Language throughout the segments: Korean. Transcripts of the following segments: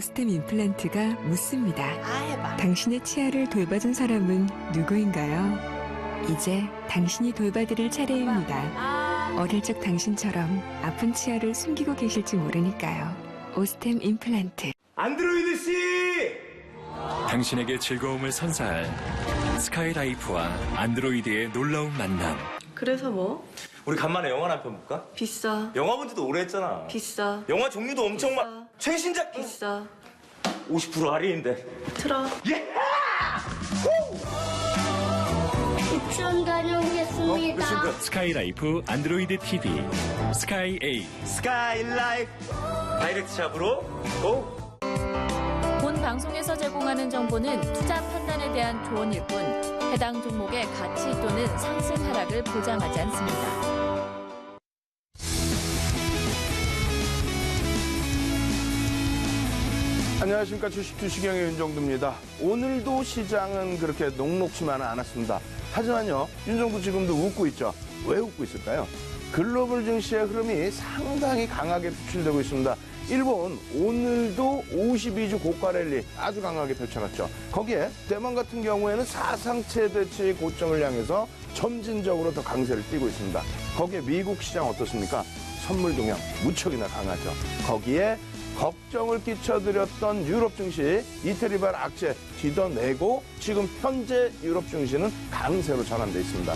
오스템 임플란트가 묻습니다. 해봐. 당신의 치아를 돌봐준 사람은 누구인가요? 이제 당신이 돌봐드릴 차례입니다. 어릴 적 당신처럼 아픈 치아를 숨기고 계실지 모르니까요. 오스템 임플란트. 안드로이드 씨! 당신에게 즐거움을 선사할 스카이라이프와 안드로이드의 놀라운 만남. 그래서 뭐? 우리 간만에 영화나 한 편 볼까? 비싸. 영화 본 지도 오래 했잖아. 비싸. 영화 종류도 엄청 비싸. 많. 최신작 비싸. 50% 할인인데. 틀어. 예! 유치원 다녀오겠습니다. 스카이라이프 안드로이드 TV 스카이 A. 스카이라이프 다이렉트 샵으로 고! 본 방송에서 제공하는 정보는 투자 판단에 대한 조언일 뿐 해당 종목의 가치 또는 상승 하락을 보장하지 않습니다. 안녕하십니까. 주식투시경의 윤정두입니다. 오늘도 시장은 그렇게 녹록지만은 않았습니다. 하지만요, 윤정두 지금도 웃고 있죠. 왜 웃고 있을까요? 글로벌 증시의 흐름이 상당히 강하게 표출되고 있습니다. 일본 오늘도 52주 고가 랠리 아주 강하게 펼쳐놨죠. 거기에 대만 같은 경우에는 사상 최대치의 고점을 향해서 점진적으로 더 강세를 띠고 있습니다. 거기에 미국 시장 어떻습니까? 선물 동향 무척이나 강하죠. 거기에 걱정을 끼쳐드렸던 유럽 증시 이태리발 악재 뒤져내고 지금 현재 유럽 증시는 강세로 전환돼 있습니다.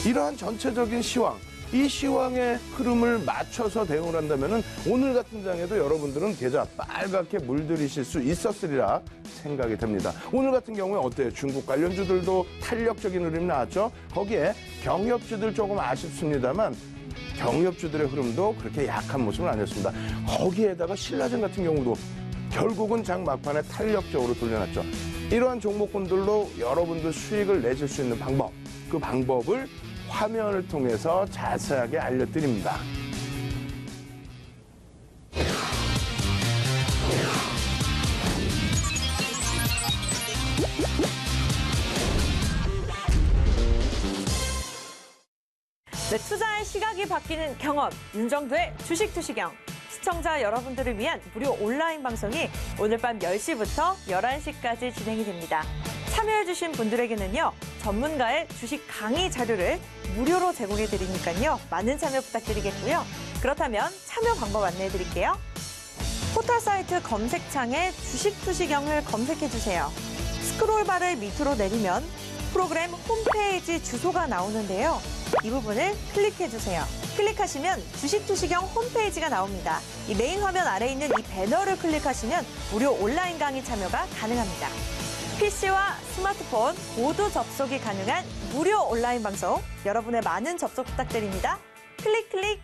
이러한 전체적인 시황, 이 시황의 흐름을 맞춰서 대응을 한다면 오늘 같은 장에도 여러분들은 계좌 빨갛게 물들이실 수 있었으리라 생각이 됩니다. 오늘 같은 경우에 어때요? 중국 관련주들도 탄력적인 흐름이 나왔죠. 거기에 경협주들 조금 아쉽습니다만 경협주들의 흐름도 그렇게 약한 모습은 아니었습니다. 거기에다가 신라젠 같은 경우도 결국은 장 막판에 탄력적으로 돌려놨죠. 이러한 종목군들로 여러분들 수익을 내실 수 있는 방법, 그 방법을 화면을 통해서 자세하게 알려드립니다. 네, 투자의 시각이 바뀌는 경험, 윤정두의 주식투시경. 시청자 여러분들을 위한 무료 온라인 방송이 오늘 밤 10시부터 11시까지 진행이 됩니다. 참여해주신 분들에게는요, 전문가의 주식 강의 자료를 무료로 제공해드리니까요, 많은 참여 부탁드리겠고요. 그렇다면 참여 방법 안내해드릴게요. 포털 사이트 검색창에 주식투시경을 검색해주세요. 스크롤바를 밑으로 내리면 프로그램 홈페이지 주소가 나오는데요. 이 부분을 클릭해주세요. 클릭하시면 주식투시경 홈페이지가 나옵니다. 이 메인 화면 아래에 있는 이 배너를 클릭하시면 무료 온라인 강의 참여가 가능합니다. PC와 스마트폰 모두 접속이 가능한 무료 온라인 방송, 여러분의 많은 접속 부탁드립니다. 클릭 클릭.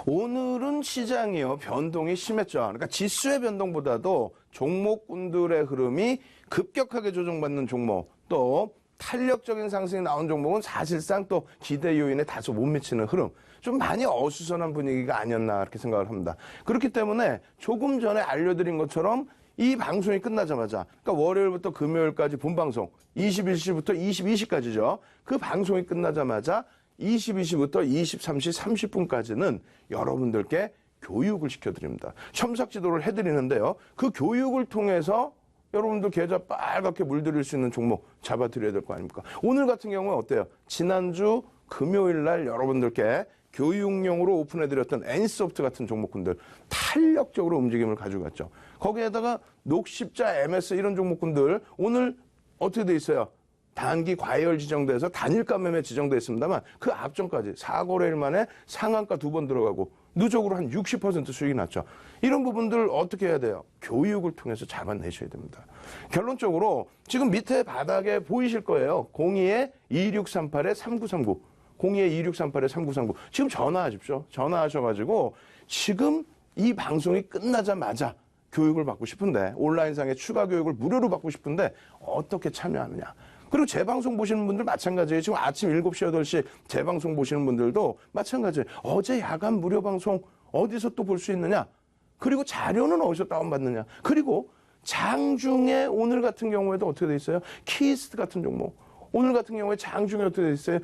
오늘은 시장이요, 변동이 심했죠. 그러니까 지수의 변동보다도 종목군들의 흐름이 급격하게 조정받는 종목, 또 탄력적인 상승이 나온 종목은 사실상 또 기대 요인에 다소 못 미치는 흐름, 좀 많이 어수선한 분위기가 아니었나 그렇게 생각을 합니다. 그렇기 때문에 조금 전에 알려드린 것처럼 이 방송이 끝나자마자, 그러니까 월요일부터 금요일까지 본방송 21시부터 22시까지죠. 그 방송이 끝나자마자 22시부터 23시 30분까지는 여러분들께 교육을 시켜드립니다. 첨삭 지도를 해드리는데요. 그 교육을 통해서 여러분들 계좌 빨갛게 물들일 수 있는 종목 잡아드려야 될 거 아닙니까? 오늘 같은 경우는 어때요? 지난주 금요일 날 여러분들께 교육용으로 오픈해드렸던 N소프트 같은 종목군들 탄력적으로 움직임을 가지고 갔죠. 거기에다가 녹십자, MS 이런 종목군들 오늘 어떻게 돼 있어요? 단기 과열 지정돼서 단일가 매매 지정돼 있습니다만 그 앞전까지 4거래일 만에 상한가 2번 들어가고 누적으로 한 60% 수익이 났죠. 이런 부분들 어떻게 해야 돼요? 교육을 통해서 잡아내셔야 됩니다. 결론적으로 지금 밑에 바닥에 보이실 거예요. 02-2638-3939 02-2638-3939 지금 전화하십시오. 전화하셔가지고 지금 이 방송이 끝나자마자 교육을 받고 싶은데, 온라인상의 추가 교육을 무료로 받고 싶은데 어떻게 참여하느냐. 그리고 재방송 보시는 분들 마찬가지예요. 지금 아침 7시, 8시 재방송 보시는 분들도 마찬가지예요. 어제 야간 무료 방송 어디서 또 볼 수 있느냐? 그리고 자료는 어디서 다운받느냐? 그리고 장중에 오늘 같은 경우에도 어떻게 돼 있어요? 키스트 같은 종목. 오늘 같은 경우에 장중에 어떻게 돼 있어요?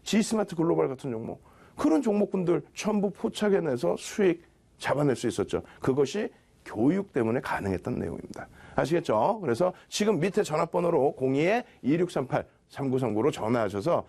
G스마트 글로벌 같은 종목. 그런 종목군들 전부 포착해내서 수익 잡아낼 수 있었죠. 그것이 교육 때문에 가능했던 내용입니다. 아시겠죠? 그래서 지금 밑에 전화번호로 02-2638-3939로 전화하셔서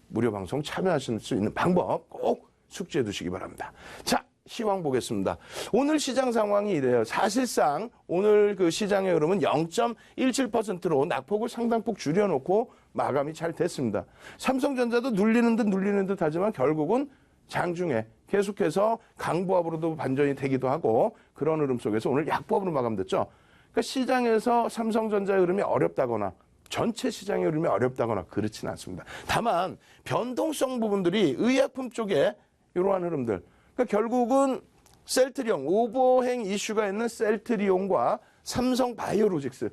무료 방송 참여하실 수 있는 방법 꼭 숙지해 두시기 바랍니다. 자, 시황 보겠습니다. 오늘 시장 상황이 이래요. 사실상 오늘 그 시장의 흐름은 0.17%로 낙폭을 상당폭 줄여놓고 마감이 잘 됐습니다. 삼성전자도 눌리는 듯 하지만 결국은 장중에 계속해서 강보합으로도 반전이 되기도 하고 그런 흐름 속에서 오늘 약보합으로 마감됐죠. 그러니까 시장에서 삼성전자의 흐름이 어렵다거나 전체 시장의 흐름이 어렵다거나 그렇지는 않습니다. 다만 변동성 부분들이 의약품 쪽에 이러한 흐름들. 그러니까 결국은 셀트리온, 오버행 이슈가 있는 셀트리온과 삼성 바이오로직스.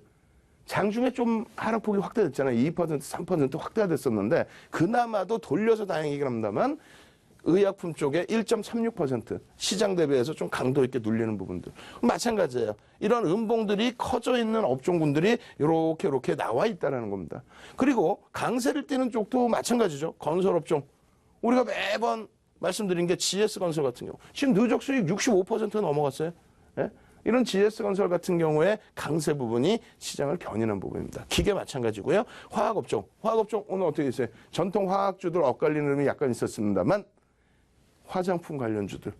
장중에 좀 하락폭이 확대됐잖아요. 2%, 3% 확대가 됐었는데 그나마도 돌려서 다행이긴 합니다만 의약품 쪽에 1.36% 시장 대비해서 좀 강도 있게 눌리는 부분들. 마찬가지예요. 이런 음봉들이 커져 있는 업종군들이 이렇게 나와 있다는 겁니다. 그리고 강세를 띠는 쪽도 마찬가지죠. 건설업종. 우리가 매번 말씀드린 게 GS건설 같은 경우. 지금 누적 수익 65% 넘어갔어요. 예? 이런 GS건설 같은 경우에 강세 부분이 시장을 견인한 부분입니다. 기계 마찬가지고요. 화학업종. 화학업종 오늘 어떻게 됐어요? 전통 화학주들 엇갈리는 흐름이 약간 있었습니다만 화장품 관련주들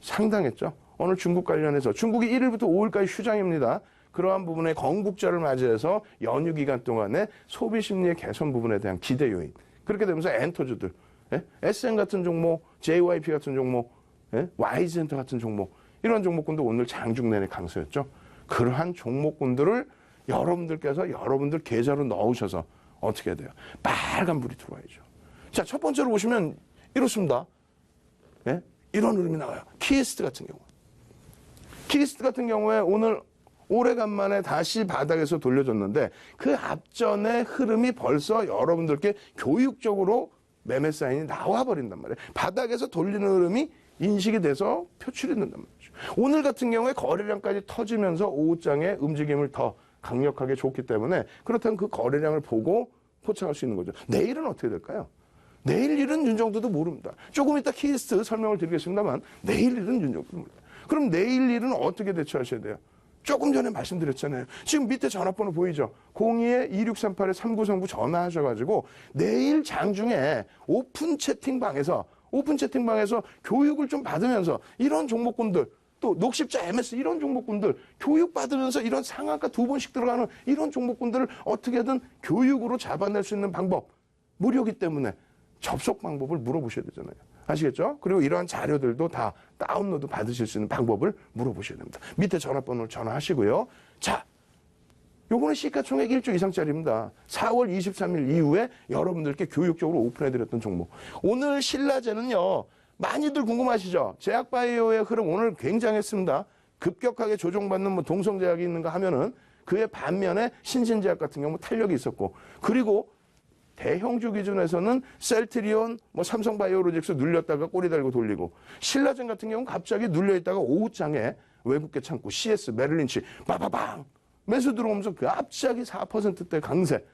상당했죠. 오늘 중국 관련해서 중국이 1일부터 5일까지 휴장입니다. 그러한 부분에 건국절을 맞이해서 연휴 기간 동안에 소비 심리의 개선 부분에 대한 기대 요인. 그렇게 되면서 엔터주들, 예? SN 같은 종목, JYP 같은 종목, 예? Y센터 같은 종목 이런 종목군도 오늘 장중 내내 강세였죠. 그러한 종목군들을 여러분들께서 여러분들 계좌로 넣으셔서 어떻게 해야 돼요? 빨간불이 들어와야죠. 자, 첫 번째로 보시면 이렇습니다. 예? 이런 흐름이 나와요. 키스트 같은 경우. 키스트 같은 경우에 오늘 오래간만에 다시 바닥에서 돌려줬는데 그 앞전의 흐름이 벌써 여러분들께 교육적으로 매매 사인이 나와버린단 말이에요. 바닥에서 돌리는 흐름이 인식이 돼서 표출이 된단 말이죠. 오늘 같은 경우에 거래량까지 터지면서 오후장에 움직임을 더 강력하게 줬기 때문에 그렇다면 그 거래량을 보고 포착할 수 있는 거죠. 내일은 어떻게 될까요? 내일 일은 윤정도도 모릅니다. 조금 이따 키스트 설명을 드리겠습니다만 내일 일은 윤정도도 모릅니다. 그럼 내일 일은 어떻게 대처하셔야 돼요? 조금 전에 말씀드렸잖아요. 지금 밑에 전화번호 보이죠? 02-2638-3939 전화하셔가지고 내일 장중에 오픈 채팅방에서 교육을 좀 받으면서 이런 종목군들 또 녹십자 MS 이런 종목군들 교육받으면서 이런 상한가 2번씩 들어가는 이런 종목군들을 어떻게든 교육으로 잡아낼 수 있는 방법 무료기 때문에 접속 방법을 물어보셔야 되잖아요. 아시겠죠? 그리고 이러한 자료들도 다 다운로드 받으실 수 있는 방법을 물어보셔야 됩니다. 밑에 전화번호를 전화하시고요. 자, 요거는 시가총액 1조 이상짜리입니다. 4월 23일 이후에 여러분들께 교육적으로 오픈해드렸던 종목. 오늘 신라제는요. 많이들 궁금하시죠? 제약바이오의 흐름 오늘 굉장했습니다. 급격하게 조정받는 뭐 동성제약이 있는가 하면은 그의 반면에 신신제약 같은 경우 탄력이 있었고 그리고 대형주 기준에서는 셀트리온, 뭐 삼성바이오로직스 눌렸다가 꼬리 달고 돌리고 신라젠 같은 경우는 갑자기 눌려있다가 오후장에 외국계 창구 CS, 메릴린치 빠바방 매수 들어오면서 갑자기 4%대 강세.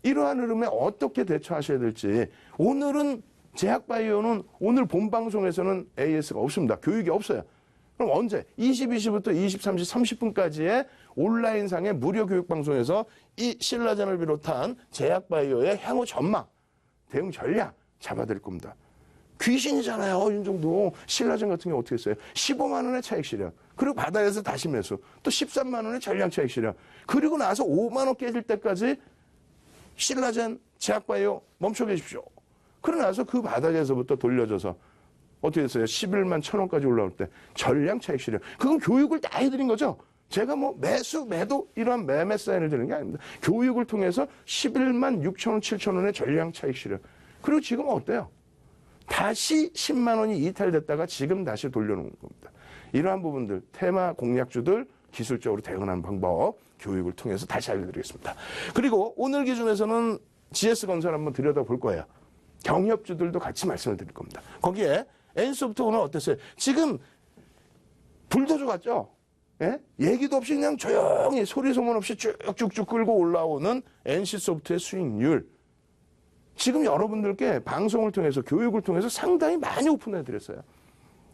이러한 흐름에 어떻게 대처하셔야 될지 오늘은 제약바이오는 오늘 본방송에서는 AS가 없습니다. 교육이 없어요. 그럼 언제? 22시부터 23시 30분까지의 온라인상의 무료 교육방송에서 이 신라젠을 비롯한 제약바이오의 향후 전망, 대응 전략 잡아드릴 겁니다. 귀신이잖아요. 윤정도. 신라젠 같은 경우 어떻게 했어요? 15만 원의 차익 실현. 그리고 바닥에서 다시 매수. 또 13만 원의 전량 차익 실현. 그리고 나서 5만 원 깨질 때까지 신라젠, 제약바이오 멈춰 계십시오. 그러고 나서 그 바닥에서부터 돌려줘서 어떻게 했어요? 11만 1,000원까지 올라올 때 전량 차익 실현. 그건 교육을 다 해드린 거죠. 제가 뭐 매도 이러한 매매 사인을 드리는 게 아닙니다. 교육을 통해서 11만 6,000원, 7,000원의 전량 차익 실현. 그리고 지금 어때요? 다시 10만 원이 이탈됐다가 지금 다시 돌려놓은 겁니다. 이러한 부분들, 테마 공략주들 기술적으로 대응하는 방법, 교육을 통해서 다시 알려드리겠습니다. 그리고 오늘 기준에서는 GS건설 한번 들여다볼 거예요. 경협주들도 같이 말씀을 드릴 겁니다. 거기에 N소프트 오늘 어땠어요? 지금 불도저 같죠? 예? 얘기도 없이 그냥 조용히 소리 소문 없이 쭉쭉쭉 끌고 올라오는 NC소프트의 수익률. 지금 여러분들께 방송을 통해서 교육을 통해서 상당히 많이 오픈해드렸어요.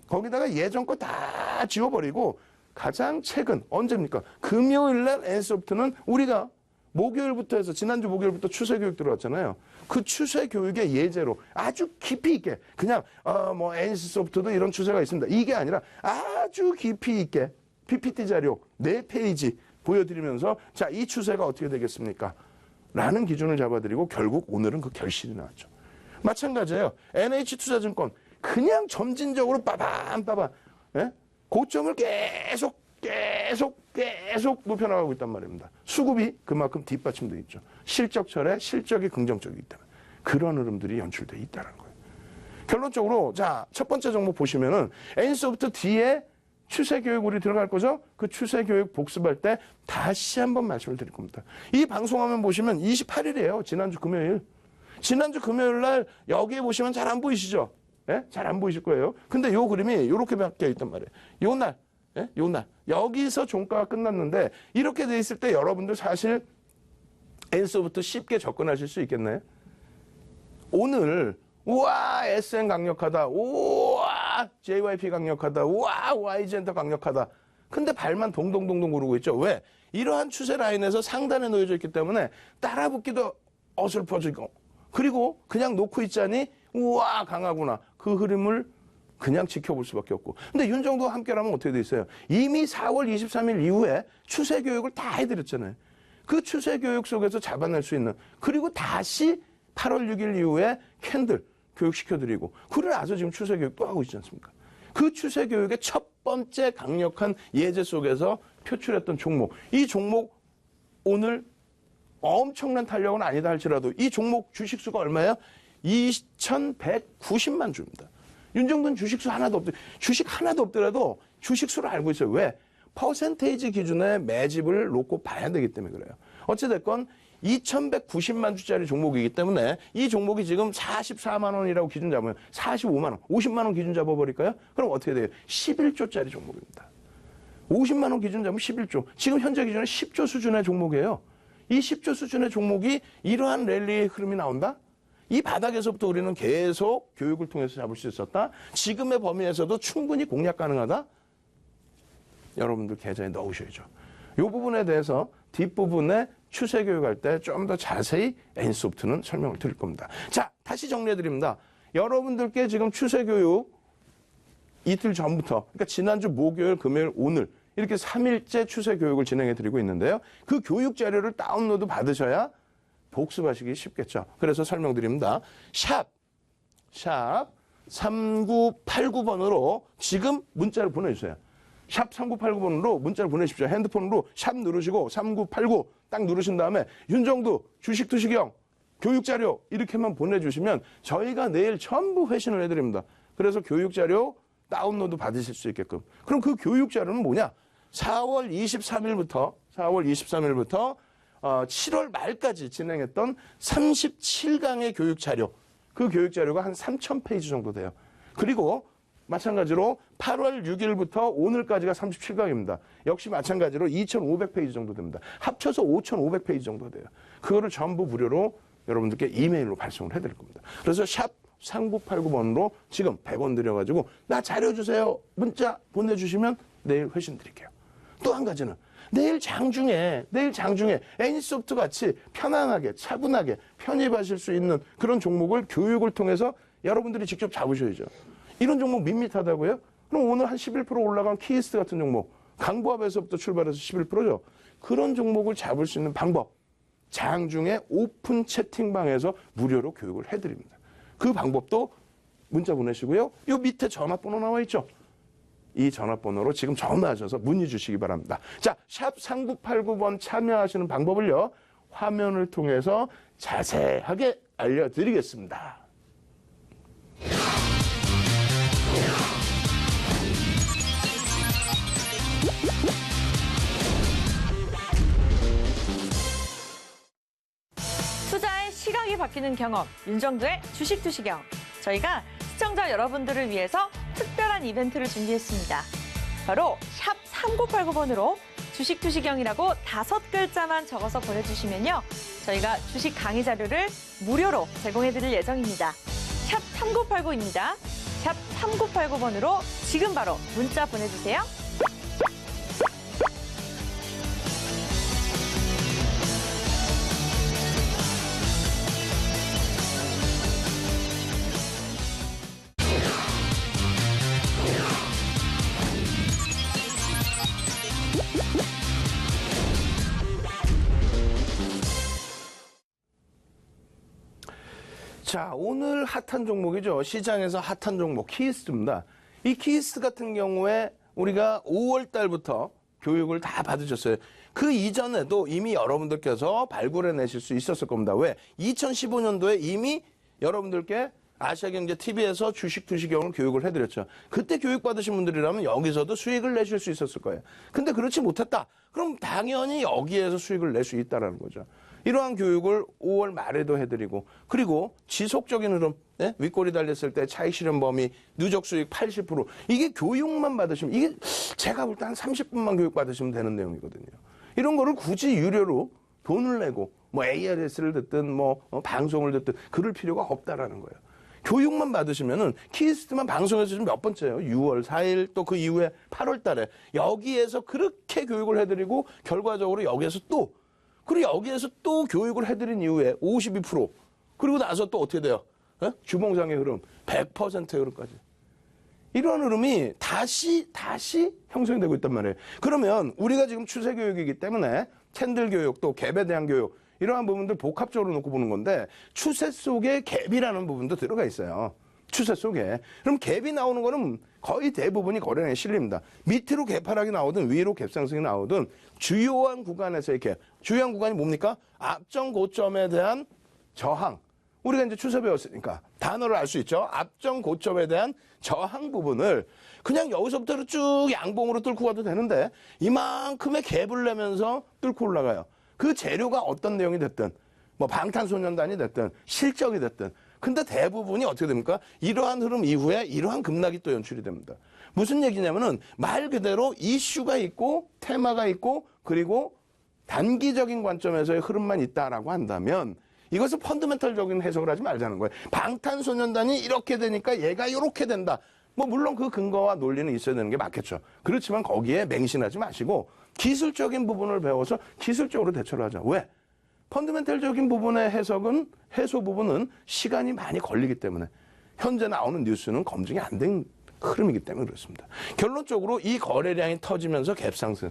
거기다가 예전 거 다 지워버리고 가장 최근 언제입니까? 금요일날 NC소프트는 우리가 목요일부터 해서 지난주 목요일부터 추세교육 들어왔잖아요. 그 추세교육의 예제로 아주 깊이 있게 그냥 뭐 NC소프트도 이런 추세가 있습니다. 이게 아니라 아주 깊이 있게 PPT 자료 4페이지 보여드리면서 자, 이 추세가 어떻게 되겠습니까? 라는 기준을 잡아드리고 결국 오늘은 그 결실이 나왔죠. 마찬가지예요. NH투자증권 그냥 점진적으로 빠밤빠밤 고점을 계속 높여나가고 있단 말입니다. 수급이 그만큼 뒷받침돼 있죠. 실적철에 실적이 긍정적이기 때문에 그런 흐름들이 연출돼 있다는 거예요. 결론적으로 자, 첫 번째 종목 보시면은 NC소프트 뒤에 추세교육 우리 들어갈 거죠? 그 추세교육 복습할 때 다시 한번 말씀을 드릴 겁니다. 이 방송화면 보시면 28일이에요. 지난주 금요일. 지난주 금요일 날 여기에 보시면 잘 안 보이시죠? 예? 잘 안 보이실 거예요. 근데 요 그림이 이렇게 바뀌어 있단 말이에요. 요 날, 예? 요 날. 여기서 종가가 끝났는데 이렇게 돼 있을 때 여러분들 사실 NC소프트 쉽게 접근하실 수 있겠나요? 오늘 우와 SN 강력하다. 우와 JYP 강력하다. 우와 YG엔터 강력하다. 근데 발만 동동동동 구르고 있죠. 왜? 이러한 추세 라인에서 상단에 놓여져 있기 때문에 따라붙기도 어설퍼지고 그리고 그냥 놓고 있자니 우와 강하구나. 그 흐름을 그냥 지켜볼 수밖에 없고. 근데 윤정도와 함께라면 어떻게 돼 있어요? 이미 4월 23일 이후에 추세 교육을 다 해드렸잖아요. 그 추세 교육 속에서 잡아낼 수 있는 그리고 다시 8월 6일 이후에 캔들 교육시켜드리고 그래 나서 지금 추세 교육 또 하고 있지 않습니까? 그 추세 교육의 첫 번째 강력한 예제 속에서 표출했던 종목. 이 종목 오늘 엄청난 탄력은 아니다 할지라도 이 종목 주식수가 얼마예요? 2,190만 주입니다. 윤정도는 주식수 하나도 없더 주식 하나도 없더라도 주식수를 알고 있어요. 왜? 퍼센테이지 기준에 매집을 놓고 봐야 되기 때문에 그래요. 어찌됐건 2,190만 주짜리 종목이기 때문에 이 종목이 지금 44만 원이라고 기준 잡으면 45만 원, 50만 원 기준 잡아버릴까요? 그럼 어떻게 돼요? 11조짜리 종목입니다. 50만 원 기준 잡으면 11조. 지금 현재 기준은 10조 수준의 종목이에요. 이 10조 수준의 종목이 이러한 랠리의 흐름이 나온다? 이 바닥에서부터 우리는 계속 교육을 통해서 잡을 수 있었다. 지금의 범위에서도 충분히 공략 가능하다. 여러분들 계좌에 넣으셔야죠. 이 부분에 대해서 뒷부분에 추세 교육할 때 좀 더 자세히 NC소프트는 설명을 드릴 겁니다. 자, 다시 정리해 드립니다. 여러분들께 지금 추세 교육 이틀 전부터, 그러니까 지난주 목요일, 금요일, 오늘 이렇게 3일째 추세 교육을 진행해 드리고 있는데요. 그 교육 자료를 다운로드 받으셔야 복습하시기 쉽겠죠. 그래서 설명드립니다. 샵 3989번으로 지금 문자를 보내주세요. 샵 3989번으로 문자를 보내십시오. 핸드폰으로 샵 누르시고 3989 딱 누르신 다음에 윤정도 주식 투시경 교육자료 이렇게만 보내주시면 저희가 내일 전부 회신을 해드립니다. 그래서 교육자료 다운로드 받으실 수 있게끔. 그럼 그 교육자료는 뭐냐? 4월 23일부터 7월 말까지 진행했던 37강의 교육자료. 그 교육자료가 한 3,000페이지 정도 돼요. 그리고 마찬가지로 8월 6일부터 오늘까지가 37강입니다. 역시 마찬가지로 2,500페이지 정도 됩니다. 합쳐서 5,500페이지 정도 돼요. 그거를 전부 무료로 여러분들께 이메일로 발송을 해드릴 겁니다. 그래서 샵 3989번으로 지금 100원 드려가지고 나 자료 주세요. 문자 보내주시면 내일 회신 드릴게요. 또 한 가지는 내일 장중에 NC소프트 같이 편안하게 차분하게 편입하실 수 있는 그런 종목을 교육을 통해서 여러분들이 직접 잡으셔야죠. 이런 종목 밋밋하다고요? 그럼 오늘 한 11% 올라간 키이스트 같은 종목 강보합에서부터 출발해서 11%죠. 그런 종목을 잡을 수 있는 방법 장중에 오픈 채팅방에서 무료로 교육을 해드립니다. 그 방법도 문자 보내시고요. 요 밑에 전화번호 나와 있죠. 이 전화번호로 지금 전화하셔서 문의 주시기 바랍니다. 자, 샵 3989번 참여하시는 방법을요. 화면을 통해서 자세하게 알려드리겠습니다. 투자의 시각이 바뀌는 경험, 윤정도의 주식 투시경. 저희가 시청자 여러분들을 위해서 특별한 이벤트를 준비했습니다. 바로 샵 3989번으로 주식투시경이라고 5글자만 적어서 보내주시면요. 저희가 주식 강의 자료를 무료로 제공해드릴 예정입니다. 샵 3989입니다. 샵 3989번으로 지금 바로 문자 보내주세요. 자, 오늘 핫한 종목이죠. 시장에서 핫한 종목 키스트입니다. 이 키스트 같은 경우에 우리가 5월 달부터 교육을 다 받으셨어요. 그 이전에도 이미 여러분들께서 발굴해내실 수 있었을 겁니다. 왜? 2015년도에 이미 여러분들께 아시아경제TV에서 주식투시경을 교육을 해드렸죠. 그때 교육받으신 분들이라면 여기서도 수익을 내실 수 있었을 거예요. 근데 그렇지 못했다. 그럼 당연히 여기에서 수익을 낼 수 있다는 거죠. 이러한 교육을 5월 말에도 해드리고, 그리고 지속적인 흐름, 네? 윗꼬리 달렸을 때 차익 실현 범위, 누적 수익 80%, 이게 교육만 받으시면, 이게 제가 볼 때 한 30분만 교육 받으시면 되는 내용이거든요. 이런 거를 굳이 유료로 돈을 내고 뭐 ARS를 듣든 뭐 방송을 듣든 그럴 필요가 없다라는 거예요. 교육만 받으시면은 키스트만 방송에서 지금 몇 번째예요? 6월 4일 또 그 이후에 8월 달에 여기에서 그렇게 교육을 해드리고 결과적으로 여기에서 또 그리고 여기에서 또 교육을 해드린 이후에 52% 그리고 나서 또 어떻게 돼요? 에? 주봉상의 흐름 100%의 흐름까지. 이런 흐름이 다시 형성이 되고 있단 말이에요. 그러면 우리가 지금 추세 교육이기 때문에 캔들 교육 또 갭에 대한 교육 이러한 부분들 복합적으로 놓고 보는 건데 추세 속에 갭이라는 부분도 들어가 있어요. 추세 속에. 그럼 갭이 나오는 거는 거의 대부분이 거래량에 실립니다. 밑으로 갭 하락이 나오든 위로 갭 상승이 나오든 주요한 구간에서의 갭. 주요한 구간이 뭡니까? 앞전 고점에 대한 저항. 우리가 이제 추세 배웠으니까 단어를 알 수 있죠. 앞전 고점에 대한 저항 부분을 그냥 여기서부터 쭉 양봉으로 뚫고 가도 되는데 이만큼의 갭을 내면서 뚫고 올라가요. 그 재료가 어떤 내용이 됐든 뭐 방탄소년단이 됐든 실적이 됐든 근데 대부분이 어떻게 됩니까? 이러한 흐름 이후에 이러한 급락이 또 연출이 됩니다. 무슨 얘기냐면은 말 그대로 이슈가 있고 테마가 있고 그리고 단기적인 관점에서의 흐름만 있다라고 한다면 이것을 펀더멘털적인 해석을 하지 말자는 거예요. 방탄소년단이 이렇게 되니까 얘가 이렇게 된다. 뭐 물론 그 근거와 논리는 있어야 되는 게 맞겠죠. 그렇지만 거기에 맹신하지 마시고 기술적인 부분을 배워서 기술적으로 대처를 하자. 왜? 펀더멘털적인 부분의 해소 부분은 시간이 많이 걸리기 때문에 현재 나오는 뉴스는 검증이 안 된 흐름이기 때문에 그렇습니다. 결론적으로 이 거래량이 터지면서 갭 상승.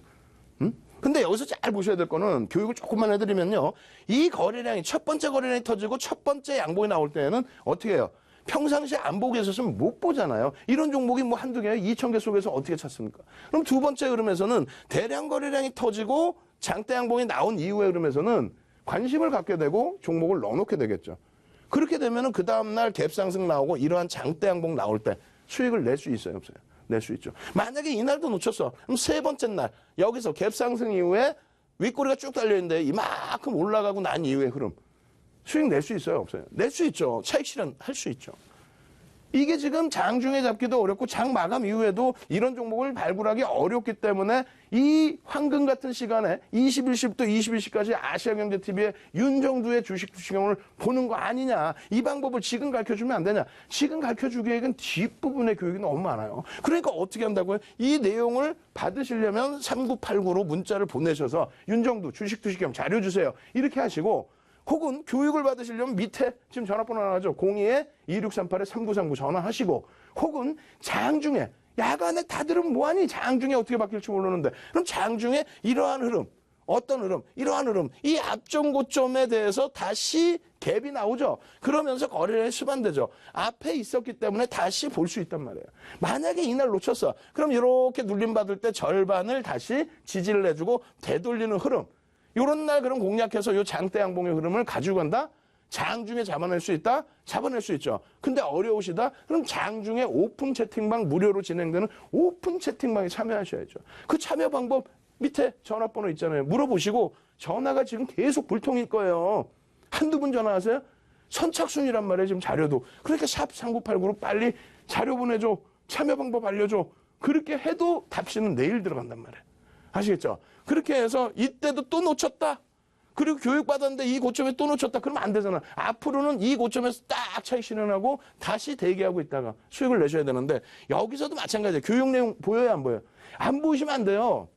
근데 여기서 잘 보셔야 될 거는 교육을 조금만 해드리면요. 이 거래량이 첫 번째 거래량이 터지고 첫 번째 양봉이 나올 때에는 어떻게 해요? 평상시에 안 보고 계셨으면 못 보잖아요. 이런 종목이 뭐 한두 개, 2,000개 속에서 어떻게 찾습니까? 그럼 두 번째 흐름에서는 대량 거래량이 터지고 장대 양봉이 나온 이후의 흐름에서는 관심을 갖게 되고 종목을 넣어놓게 되겠죠. 그렇게 되면은 그 다음날 갭 상승 나오고 이러한 장대 양봉 나올 때 수익을 낼 수 있어요, 없어요? 낼 수 있죠. 만약에 이날도 놓쳤어. 그럼 세 번째 날 여기서 갭 상승 이후에 윗꼬리가 쭉 달려있는데 이만큼 올라가고 난 이후의 흐름. 수익 낼 수 있어요, 없어요? 낼 수 있죠. 차익 실현 할 수 있죠. 이게 지금 장중에 잡기도 어렵고 장 마감 이후에도 이런 종목을 발굴하기 어렵기 때문에 이 황금 같은 시간에 21시부터 22시까지 아시아경제TV의 윤정두의 주식투시경을 보는 거 아니냐. 이 방법을 지금 가르쳐주면 안 되냐. 지금 가르쳐주기에는 뒷부분의 교육이 너무 많아요. 그러니까 어떻게 한다고요? 이 내용을 받으시려면 3989로 문자를 보내셔서 윤정두 주식투시경 자료 주세요. 이렇게 하시고 혹은 교육을 받으시려면 밑에 지금 전화번호 나가죠. 02-2638-3939 전화하시고 혹은 장중에 야간에 다들은 뭐하니? 장중에 어떻게 바뀔지 모르는데 그럼 장중에 이러한 흐름 어떤 흐름? 이러한 흐름 이 앞전 고점에 대해서 다시 갭이 나오죠. 그러면서 거래량이 수반되죠. 앞에 있었기 때문에 다시 볼 수 있단 말이에요. 만약에 이날 놓쳤어. 그럼 이렇게 눌림받을 때 절반을 다시 지지를 해주고 되돌리는 흐름. 요런 날 그럼 공략해서 요 장대 양봉의 흐름을 가지고 간다? 장중에 잡아낼 수 있다? 잡아낼 수 있죠. 근데 어려우시다? 그럼 장중에 오픈 채팅방 무료로 진행되는 오픈 채팅방에 참여하셔야죠. 그 참여 방법 밑에 전화번호 있잖아요. 물어보시고 전화가 지금 계속 불통일 거예요. 한두 분 전화하세요? 선착순이란 말이에요. 지금 자료도. 그러니까 샵 3989로 빨리 자료 보내줘. 참여 방법 알려줘. 그렇게 해도 답시는 내일 들어간단 말이에요. 아시겠죠? 그렇게 해서 이때도 또 놓쳤다. 그리고 교육받았는데 이 고점에 또 놓쳤다. 그러면 안 되잖아. 앞으로는 이 고점에서 딱 차익 실현하고 다시 대기하고 있다가 수익을 내셔야 되는데 여기서도 마찬가지예요. 교육 내용 보여요, 안 보여요? 안 보시면 안 돼요.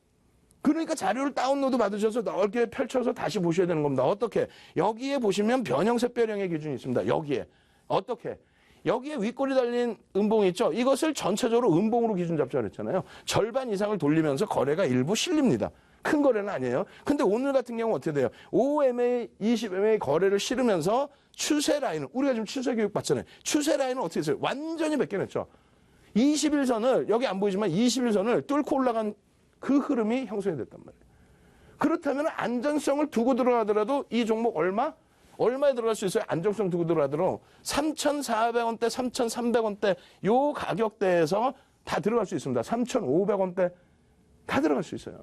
그러니까 자료를 다운로드 받으셔서 넓게 펼쳐서 다시 보셔야 되는 겁니다. 어떻게? 여기에 보시면 변형 샛별형의 기준이 있습니다. 여기에. 어떻게? 여기에 윗골이 달린 음봉이 있죠. 이것을 전체적으로 음봉으로 기준 잡자 그랬잖아요. 절반 이상을 돌리면서 거래가 일부 실립니다. 큰 거래는 아니에요. 근데 오늘 같은 경우 어떻게 돼요? 5MA, 20MA 거래를 실으면서 추세 라인을, 우리가 지금 추세 교육 받잖아요. 추세 라인은 어떻게 했어요? 완전히 벗겨냈죠. 21선을, 여기 안 보이지만 21선을 뚫고 올라간 그 흐름이 형성이 됐단 말이에요. 그렇다면 안전성을 두고 들어가더라도 이 종목 얼마에 들어갈 수 있어요? 안정성 두고 들어가더라도 3,400원대, 3,300원대 요 가격대에서 다 들어갈 수 있습니다. 3,500원대 다 들어갈 수 있어요.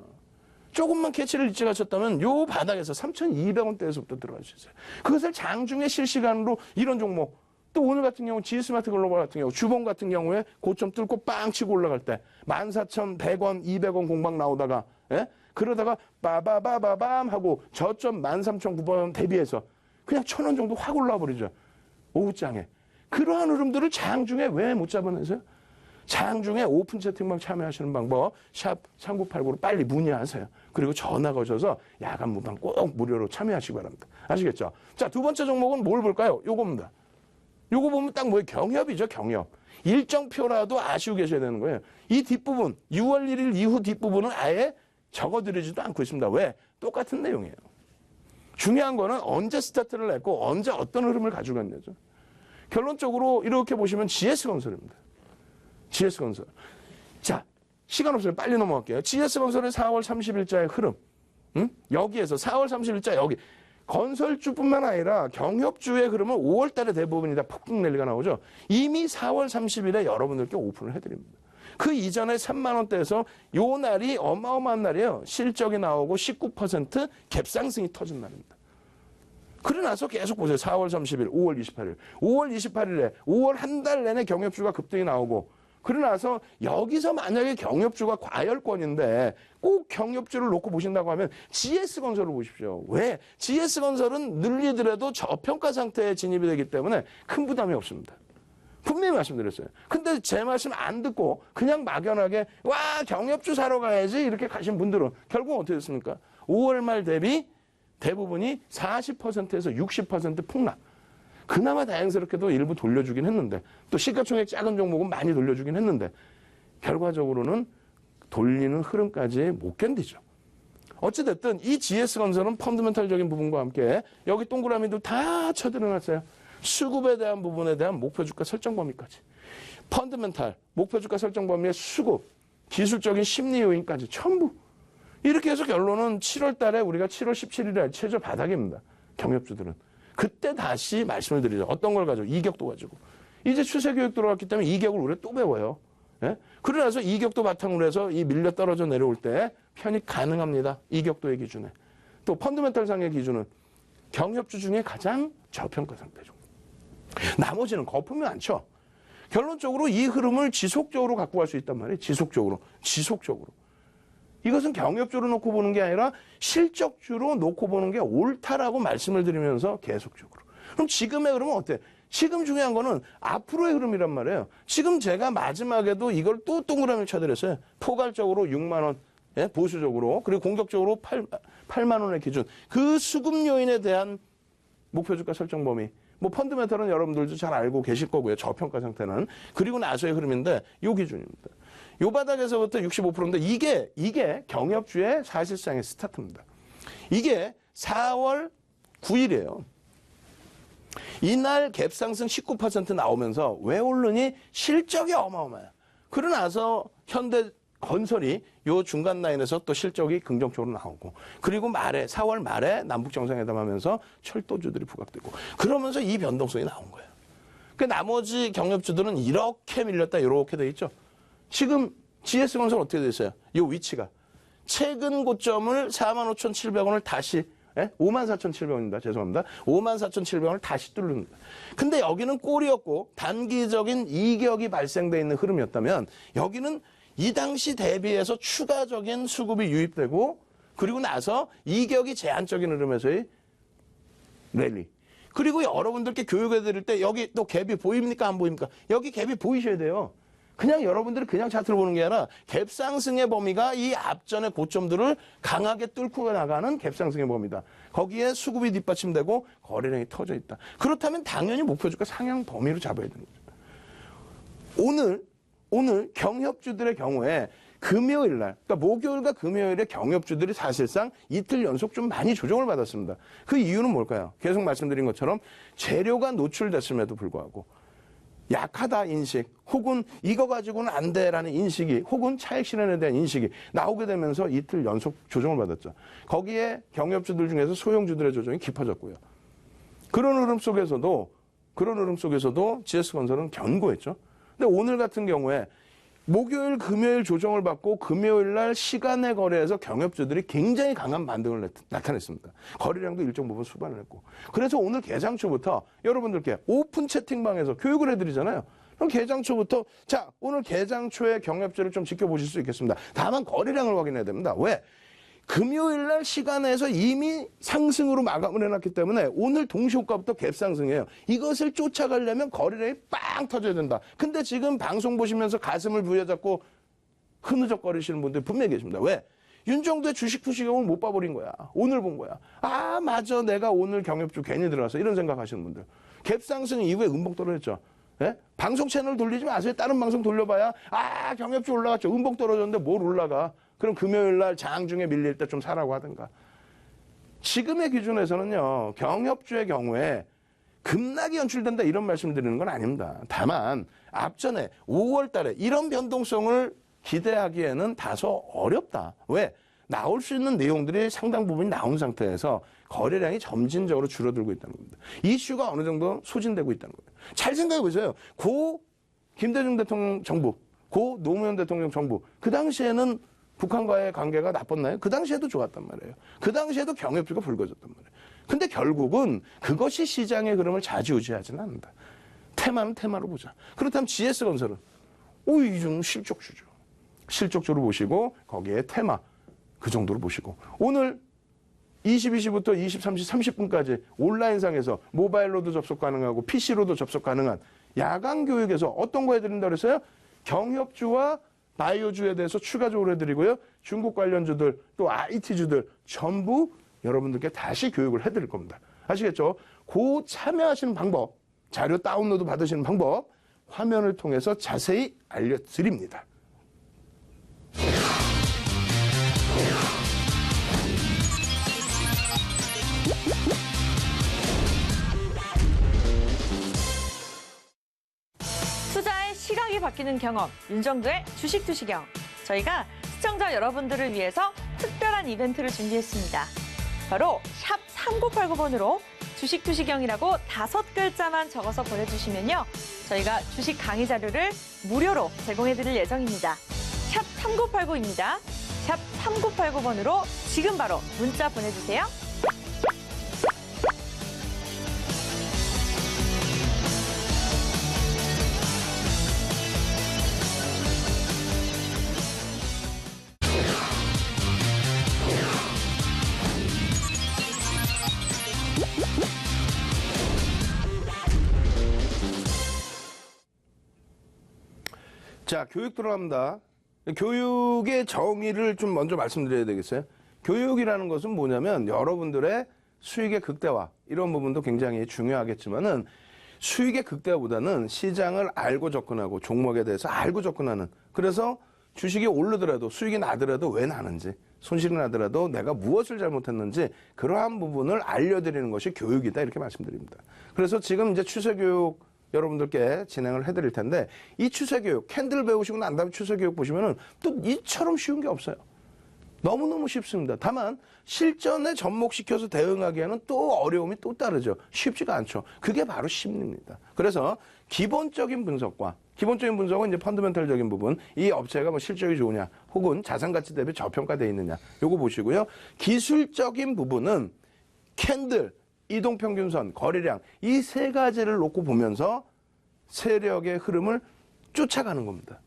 조금만 캐치를 일찍 하셨다면 요 바닥에서 3,200원대에서부터 들어갈 수 있어요. 그것을 장중에 실시간으로 이런 종목, 또 오늘 같은 경우 GS마트 글로벌 같은 경우 주봉 같은 경우에 고점 뚫고 빵 치고 올라갈 때 14,100원, 200원 공방 나오다가 그러다가 빠바바바밤 하고 저점 13,900원 대비해서 그냥 1,000원 정도 확 올라와 버리죠. 오후장에. 그러한 흐름들을 장중에 왜 못 잡아내세요? 장중에 오픈 채팅방 참여하시는 방법 샵 3989로 빨리 문의하세요. 그리고 전화 거셔서 야간 무방 꼭 무료로 참여하시기 바랍니다. 아시겠죠? 자, 두 번째 종목은 뭘 볼까요? 요겁니다. 요거 보면 딱 뭐예요? 경협이죠, 경협. 일정표라도 아시고 계셔야 되는 거예요. 이 뒷부분, 6월 1일 이후 뒷부분은 아예 적어드리지도 않고 있습니다. 왜? 똑같은 내용이에요. 중요한 거는 언제 스타트를 냈고 언제 어떤 흐름을 가져갔냐죠. 결론적으로 이렇게 보시면 GS건설입니다. GS건설. 자, 시간 없어요. 빨리 넘어갈게요. GS건설의 4월 30일자의 흐름. 여기에서 4월 30일자 여기. 건설주뿐만 아니라 경협주의 흐름은 5월 달에 대부분이 다 폭등 랠리가 나오죠. 이미 4월 30일에 여러분들께 오픈을 해드립니다. 그 이전에 3만 원대에서 요 날이 어마어마한 날이에요. 실적이 나오고 19% 갭상승이 터진 날입니다. 그러고 나서 계속 보세요. 4월 30일, 5월 28일. 5월 28일에 5월 한 달 내내 경협주가 급등이 나오고 그러고 나서 여기서 만약에 경협주가 과열권인데 꼭 경협주를 놓고 보신다고 하면 GS건설을 보십시오. 왜? GS건설은 늘리더라도 저평가 상태에 진입이 되기 때문에 큰 부담이 없습니다. 분명히 말씀드렸어요. 근데 제 말씀 안 듣고 그냥 막연하게 와 경협주 사러 가야지 이렇게 가신 분들은 결국 어떻게 됐습니까? 5월 말 대비 대부분이 40%에서 60% 폭락. 그나마 다행스럽게도 일부 돌려주긴 했는데 또 시가총액 작은 종목은 많이 돌려주긴 했는데 결과적으로는 돌리는 흐름까지 못 견디죠. 어찌됐든 이 GS건설은 펀드멘탈적인 부분과 함께 여기 동그라미도 다 쳐드러났어요. 수급에 대한 부분에 대한 목표주가 설정 범위까지. 펀드멘탈, 목표주가 설정 범위의 수급, 기술적인 심리 요인까지 전부. 이렇게 해서 결론은 7월 달에 우리가 7월 17일에 최저 바닥입니다. 경협주들은. 그때 다시 말씀을 드리죠. 어떤 걸 가지고? 이격도 가지고. 이제 추세 교육 들어갔기 때문에 이격을 우리가 또 배워요. 예? 그러고 나서 이격도 바탕으로 해서 이 밀려 떨어져 내려올 때 편입 가능합니다. 이격도의 기준에. 또 펀드멘탈상의 기준은 경협주 중에 가장 저평가 상태죠. 나머지는 거품이 많죠. 결론적으로 이 흐름을 지속적으로 갖고 갈 수 있단 말이에요. 지속적으로. 이것은 경협주로 놓고 보는 게 아니라 실적주로 놓고 보는 게 옳다라고 말씀을 드리면서 계속적으로. 그럼 지금의 흐름은 어때? 지금 중요한 거는 앞으로의 흐름이란 말이에요. 지금 제가 마지막에도 이걸 또 동그라미를 쳐드렸어요. 포괄적으로 6만 원, 예? 보수적으로. 그리고 공격적으로 8만 원의 기준. 그 수급 요인에 대한 목표주가 설정 범위. 뭐 펀드멘탈은 여러분들도 잘 알고 계실 거고요. 저평가 상태는. 그리고 나서의 흐름인데 요 기준입니다. 요 바닥에서부터 65%인데 이게 경협주의 사실상의 스타트입니다. 이게 4월 9일이에요. 이날 갭상승 19% 나오면서 왜 오르니? 실적이 어마어마해요. 그러고 나서 현대건설이 요 중간 라인에서 또 실적이 긍정적으로 나오고 그리고 4월 말에 남북정상회담 하면서 철도주들이 부각되고 그러면서 이 변동성이 나온 거예요. 그 나머지 경협주들은 이렇게 밀렸다 이렇게 돼 있죠. 지금 GS건설 어떻게 됐어요? 이 위치가 최근 고점을 45,700원을 다시 54,700원입니다. 죄송합니다. 54,700원을 다시 뚫습니다. 근데 여기는 꼴이었고 단기적인 이격이 발생돼 있는 흐름이었다면 여기는 이 당시 대비해서 추가적인 수급이 유입되고 그리고 나서 이격이 제한적인 흐름에서의 랠리. 그리고 여러분들께 교육해드릴 때 여기 또 갭이 보입니까? 안 보입니까? 여기 갭이 보이셔야 돼요. 그냥 여러분들이 그냥 차트를 보는 게 아니라 갭 상승의 범위가 이 앞전의 고점들을 강하게 뚫고 나가는 갭 상승의 범위다. 거기에 수급이 뒷받침되고 거래량이 터져 있다. 그렇다면 당연히 목표주가 상향 범위로 잡아야 되는 거죠. 오늘 경협주들의 경우에 금요일 날, 그러니까 목요일과 금요일에 경협주들이 사실상 이틀 연속 좀 많이 조정을 받았습니다. 그 이유는 뭘까요? 계속 말씀드린 것처럼 재료가 노출됐음에도 불구하고 약하다 인식 혹은 이거 가지고는 안 돼라는 인식이 혹은 차익 실현에 대한 인식이 나오게 되면서 이틀 연속 조정을 받았죠. 거기에 경협주들 중에서 소형주들의 조정이 깊어졌고요. 그런 흐름 속에서도 GS건설은 견고했죠. 근데 오늘 같은 경우에 목요일, 금요일 조정을 받고 금요일 날 시간의 거래에서 경협주들이 굉장히 강한 반등을 나타냈습니다. 거래량도 일정 부분 수반을 했고. 그래서 오늘 개장초부터 여러분들께 오픈 채팅방에서 교육을 해드리잖아요. 그럼 개장초부터 자, 오늘 개장초의 경협주를 좀 지켜보실 수 있겠습니다. 다만 거래량을 확인해야 됩니다. 왜? 금요일 날 시간에서 이미 상승으로 마감을 해놨기 때문에 오늘 동시효과부터 갭 상승이에요. 이것을 쫓아가려면 거래량이 빵 터져야 된다. 근데 지금 방송 보시면서 가슴을 부여잡고 흐느적거리시는 분들 분명히 계십니다. 왜? 윤정도의 주식 투시경을 못 봐버린 거야. 오늘 본 거야. 아, 맞아. 내가 오늘 경협주 괜히 들어가서 이런 생각하시는 분들. 갭 상승 이후에 음봉 떨어졌죠. 예? 방송 채널 돌리지 마세요. 다른 방송 돌려봐야 아, 경협주 올라갔죠. 음봉 떨어졌는데 뭘 올라가. 그럼 금요일 날 장 중에 밀릴 때 좀 사라고 하든가. 지금의 기준에서는요, 경협주의 경우에 급락이 연출된다 이런 말씀 드리는 건 아닙니다. 다만 앞전에 5월 달에 이런 변동성을 기대하기에는 다소 어렵다. 왜? 나올 수 있는 내용들이 상당 부분이 나온 상태에서 거래량이 점진적으로 줄어들고 있다는 겁니다. 이슈가 어느 정도 소진되고 있다는 거예요. 잘 생각해 보세요. 고 김대중 대통령 정부, 고 노무현 대통령 정부, 그 당시에는 북한과의 관계가 나빴나요? 그 당시에도 좋았단 말이에요. 그 당시에도 경협주가 불거졌단 말이에요. 근데 결국은 그것이 시장의 흐름을 좌지우지하지는 않는다. 테마는 테마로 보자. 그렇다면 GS건설은 이 좀 실적주죠. 실적주로 보시고 거기에 테마 그 정도로 보시고 오늘 22시부터 23시 30분까지 온라인상에서 모바일로도 접속 가능하고 PC로도 접속 가능한 야간 교육에서 어떤 거 해드린다 그랬어요? 경협주와 바이오주에 대해서 추가적으로 해드리고요. 중국 관련주들 또 IT주들 전부 여러분들께 다시 교육을 해드릴 겁니다. 아시겠죠? 그 참여하시는 방법, 자료 다운로드 받으시는 방법 화면을 통해서 자세히 알려드립니다. 투자의 시각이 바뀌는 경험, 윤정도의 주식 투시경. 저희가 시청자 여러분들을 위해서 특별한 이벤트를 준비했습니다. 바로 샵 3989번으로 주식 투시경이라고 5글자만 적어서 보내주시면요. 저희가 주식 강의 자료를 무료로 제공해드릴 예정입니다. 샵 3989입니다. 샵 3989번으로 지금 바로 문자 보내주세요. 자, 교육 들어갑니다. 교육의 정의를 좀 먼저 말씀드려야 되겠어요? 교육이라는 것은 뭐냐면 여러분들의 수익의 극대화 이런 부분도 굉장히 중요하겠지만은 수익의 극대화보다는 시장을 알고 접근하고 종목에 대해서 알고 접근하는 그래서 주식이 오르더라도 수익이 나더라도 왜 나는지 손실이 나더라도 내가 무엇을 잘못했는지 그러한 부분을 알려드리는 것이 교육이다 이렇게 말씀드립니다. 그래서 지금 이제 추세교육 여러분들께 진행을 해드릴 텐데 이 추세교육 캔들 배우시고 난 다음에 추세교육 보시면은 또 이처럼 쉬운 게 없어요. 너무너무 쉽습니다. 다만 실전에 접목시켜서 대응하기에는 또 어려움이 또 따르죠. 쉽지가 않죠. 그게 바로 심리입니다. 그래서 기본적인 분석과 기본적인 분석은 이제 펀더멘털적인 부분 이 업체가 뭐 실적이 좋으냐 혹은 자산가치 대비 저평가되어 있느냐 요거 보시고요. 기술적인 부분은 캔들 이동평균선, 거래량 이 세 가지를 놓고 보면서 세력의 흐름을 쫓아가는 겁니다.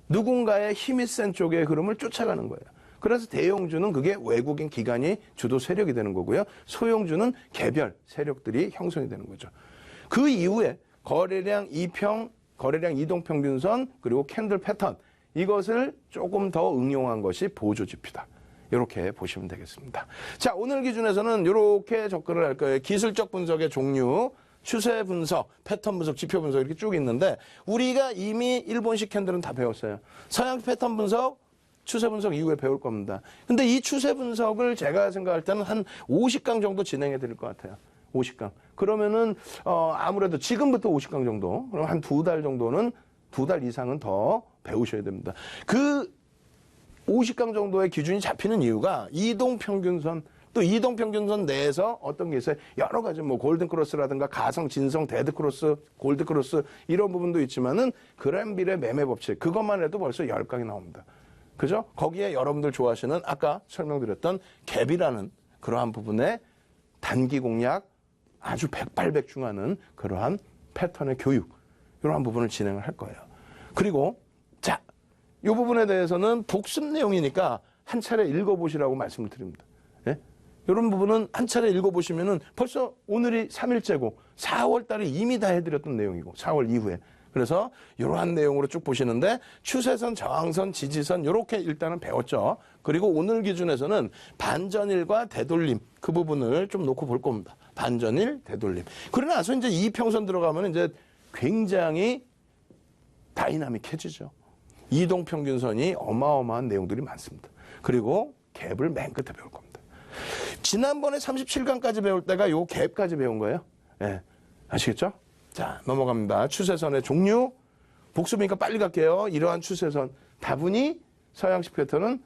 누군가의 힘이 센 쪽의 흐름을 쫓아가는 거예요. 그래서 대형주는 그게 외국인 기관이 주도 세력이 되는 거고요. 소형주는 개별 세력들이 형성이 되는 거죠. 그 이후에 거래량 이동평균선, 그리고 캔들 패턴, 이것을 조금 더 응용한 것이 보조지표다. 이렇게 보시면 되겠습니다. 자, 오늘 기준에서는 이렇게 접근을 할 거예요. 기술적 분석의 종류, 추세 분석, 패턴 분석, 지표 분석 이렇게 쭉 있는데 우리가 이미 일본식 캔들은 다 배웠어요. 서양 패턴 분석, 추세 분석 이후에 배울 겁니다. 근데 이 추세 분석을 제가 생각할 때는 한 50강 정도 진행해 드릴 것 같아요. 50강. 그러면은 아무래도 지금부터 50강 정도, 그럼 한 2달 정도는, 2달 이상은 더 배우셔야 됩니다. 그 50강 정도의 기준이 잡히는 이유가 이동평균선, 또 이동평균선 내에서 어떤 게 있어요? 여러 가지 뭐 골든크로스라든가 가성, 진성, 데드크로스, 골드크로스 이런 부분도 있지만은 그램빌의 매매 법칙, 그것만 해도 벌써 10강이 나옵니다. 그죠? 거기에 여러분들 좋아하시는 아까 설명드렸던 갭이라는 그러한 부분에 단기 공략 아주 백발백중하는 그러한 패턴의 교육, 이러한 부분을 진행을 할 거예요. 그리고 자, 이 부분에 대해서는 복습 내용이니까 한 차례 읽어보시라고 말씀을 드립니다. 예? 이런 부분은 한 차례 읽어보시면은 벌써 오늘이 3일째고 4월 달에 이미 다 해드렸던 내용이고 4월 이후에. 그래서 이러한 내용으로 쭉 보시는데 추세선, 저항선, 지지선 이렇게 일단은 배웠죠. 그리고 오늘 기준에서는 반전일과 되돌림 그 부분을 좀 놓고 볼 겁니다. 반전일, 되돌림. 그러고 나서 이제 이평선 들어가면 이제 굉장히 다이나믹해지죠. 이동평균선이 어마어마한 내용들이 많습니다. 그리고 갭을 맨 끝에 배울 겁니다. 지난번에 37강까지 배울 때가 요 갭까지 배운 거예요. 예. 아시겠죠? 자, 넘어갑니다. 추세선의 종류. 복습이니까 빨리 갈게요. 이러한 추세선. 다분히 서양식 패턴은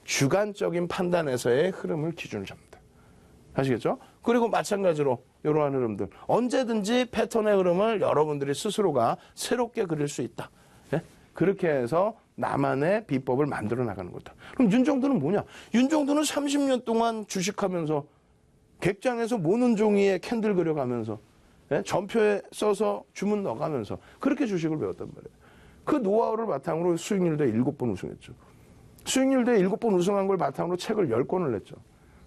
주관적인 판단에서의 흐름을 기준을 잡니다. 아시겠죠? 그리고 마찬가지로 이러한 흐름들. 언제든지 패턴의 흐름을 여러분들이 스스로가 새롭게 그릴 수 있다. 예? 그렇게 해서 나만의 비법을 만들어 나가는 거다. 그럼 윤정도는 뭐냐? 윤정도는 30년 동안 주식하면서 객장에서 모는 종이에 캔들 그려가면서 예? 전표에 써서 주문 넣어가면서 그렇게 주식을 배웠단 말이에요. 그 노하우를 바탕으로 수익률 대회 7번 우승했죠. 수익률 대회 7번 우승한 걸 바탕으로 책을 10권을 냈죠.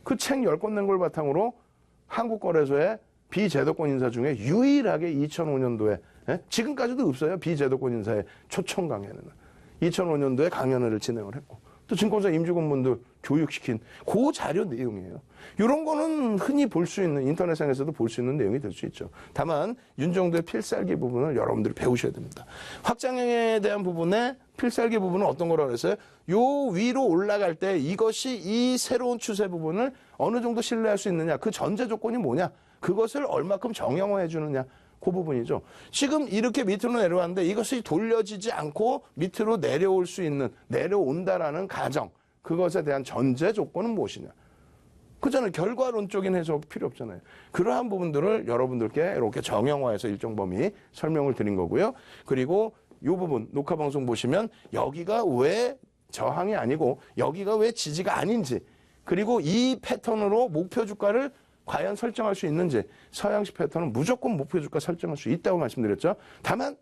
그 책 10권 낸 걸 바탕으로 한국거래소의 비제도권 인사 중에 유일하게 2005년도에 예? 지금까지도 없어요. 비제도권 인사의 초청 강연에는. 2005년도에 강연회를 진행을 했고 또 증권사 임직원분들 교육시킨 그 자료 내용이에요. 이런 거는 흔히 볼 수 있는 인터넷상에서도 볼 수 있는 내용이 될 수 있죠. 다만 윤정도의 필살기 부분을 여러분들이 배우셔야 됩니다. 확장형에 대한 부분에 필살기 부분은 어떤 거라고 했어요? 요 위로 올라갈 때 이것이 이 새로운 추세 부분을 어느 정도 신뢰할 수 있느냐, 그 전제 조건이 뭐냐, 그것을 얼마큼 정형화해 주느냐, 그 부분이죠. 지금 이렇게 밑으로 내려왔는데 이것이 돌려지지 않고 밑으로 내려올 수 있는, 내려온다라는 가정, 그것에 대한 전제 조건은 무엇이냐. 그잖아요. 결과론적인 해석 필요 없잖아요. 그러한 부분들을 여러분들께 이렇게 정형화해서 일정 범위 설명을 드린 거고요. 그리고 이 부분 녹화 방송 보시면 여기가 왜 저항이 아니고 여기가 왜 지지가 아닌지, 그리고 이 패턴으로 목표 주가를 과연 설정할 수 있는지, 서양식 패턴은 무조건 목표 주가 설정할 수 있다고 말씀드렸죠. 다만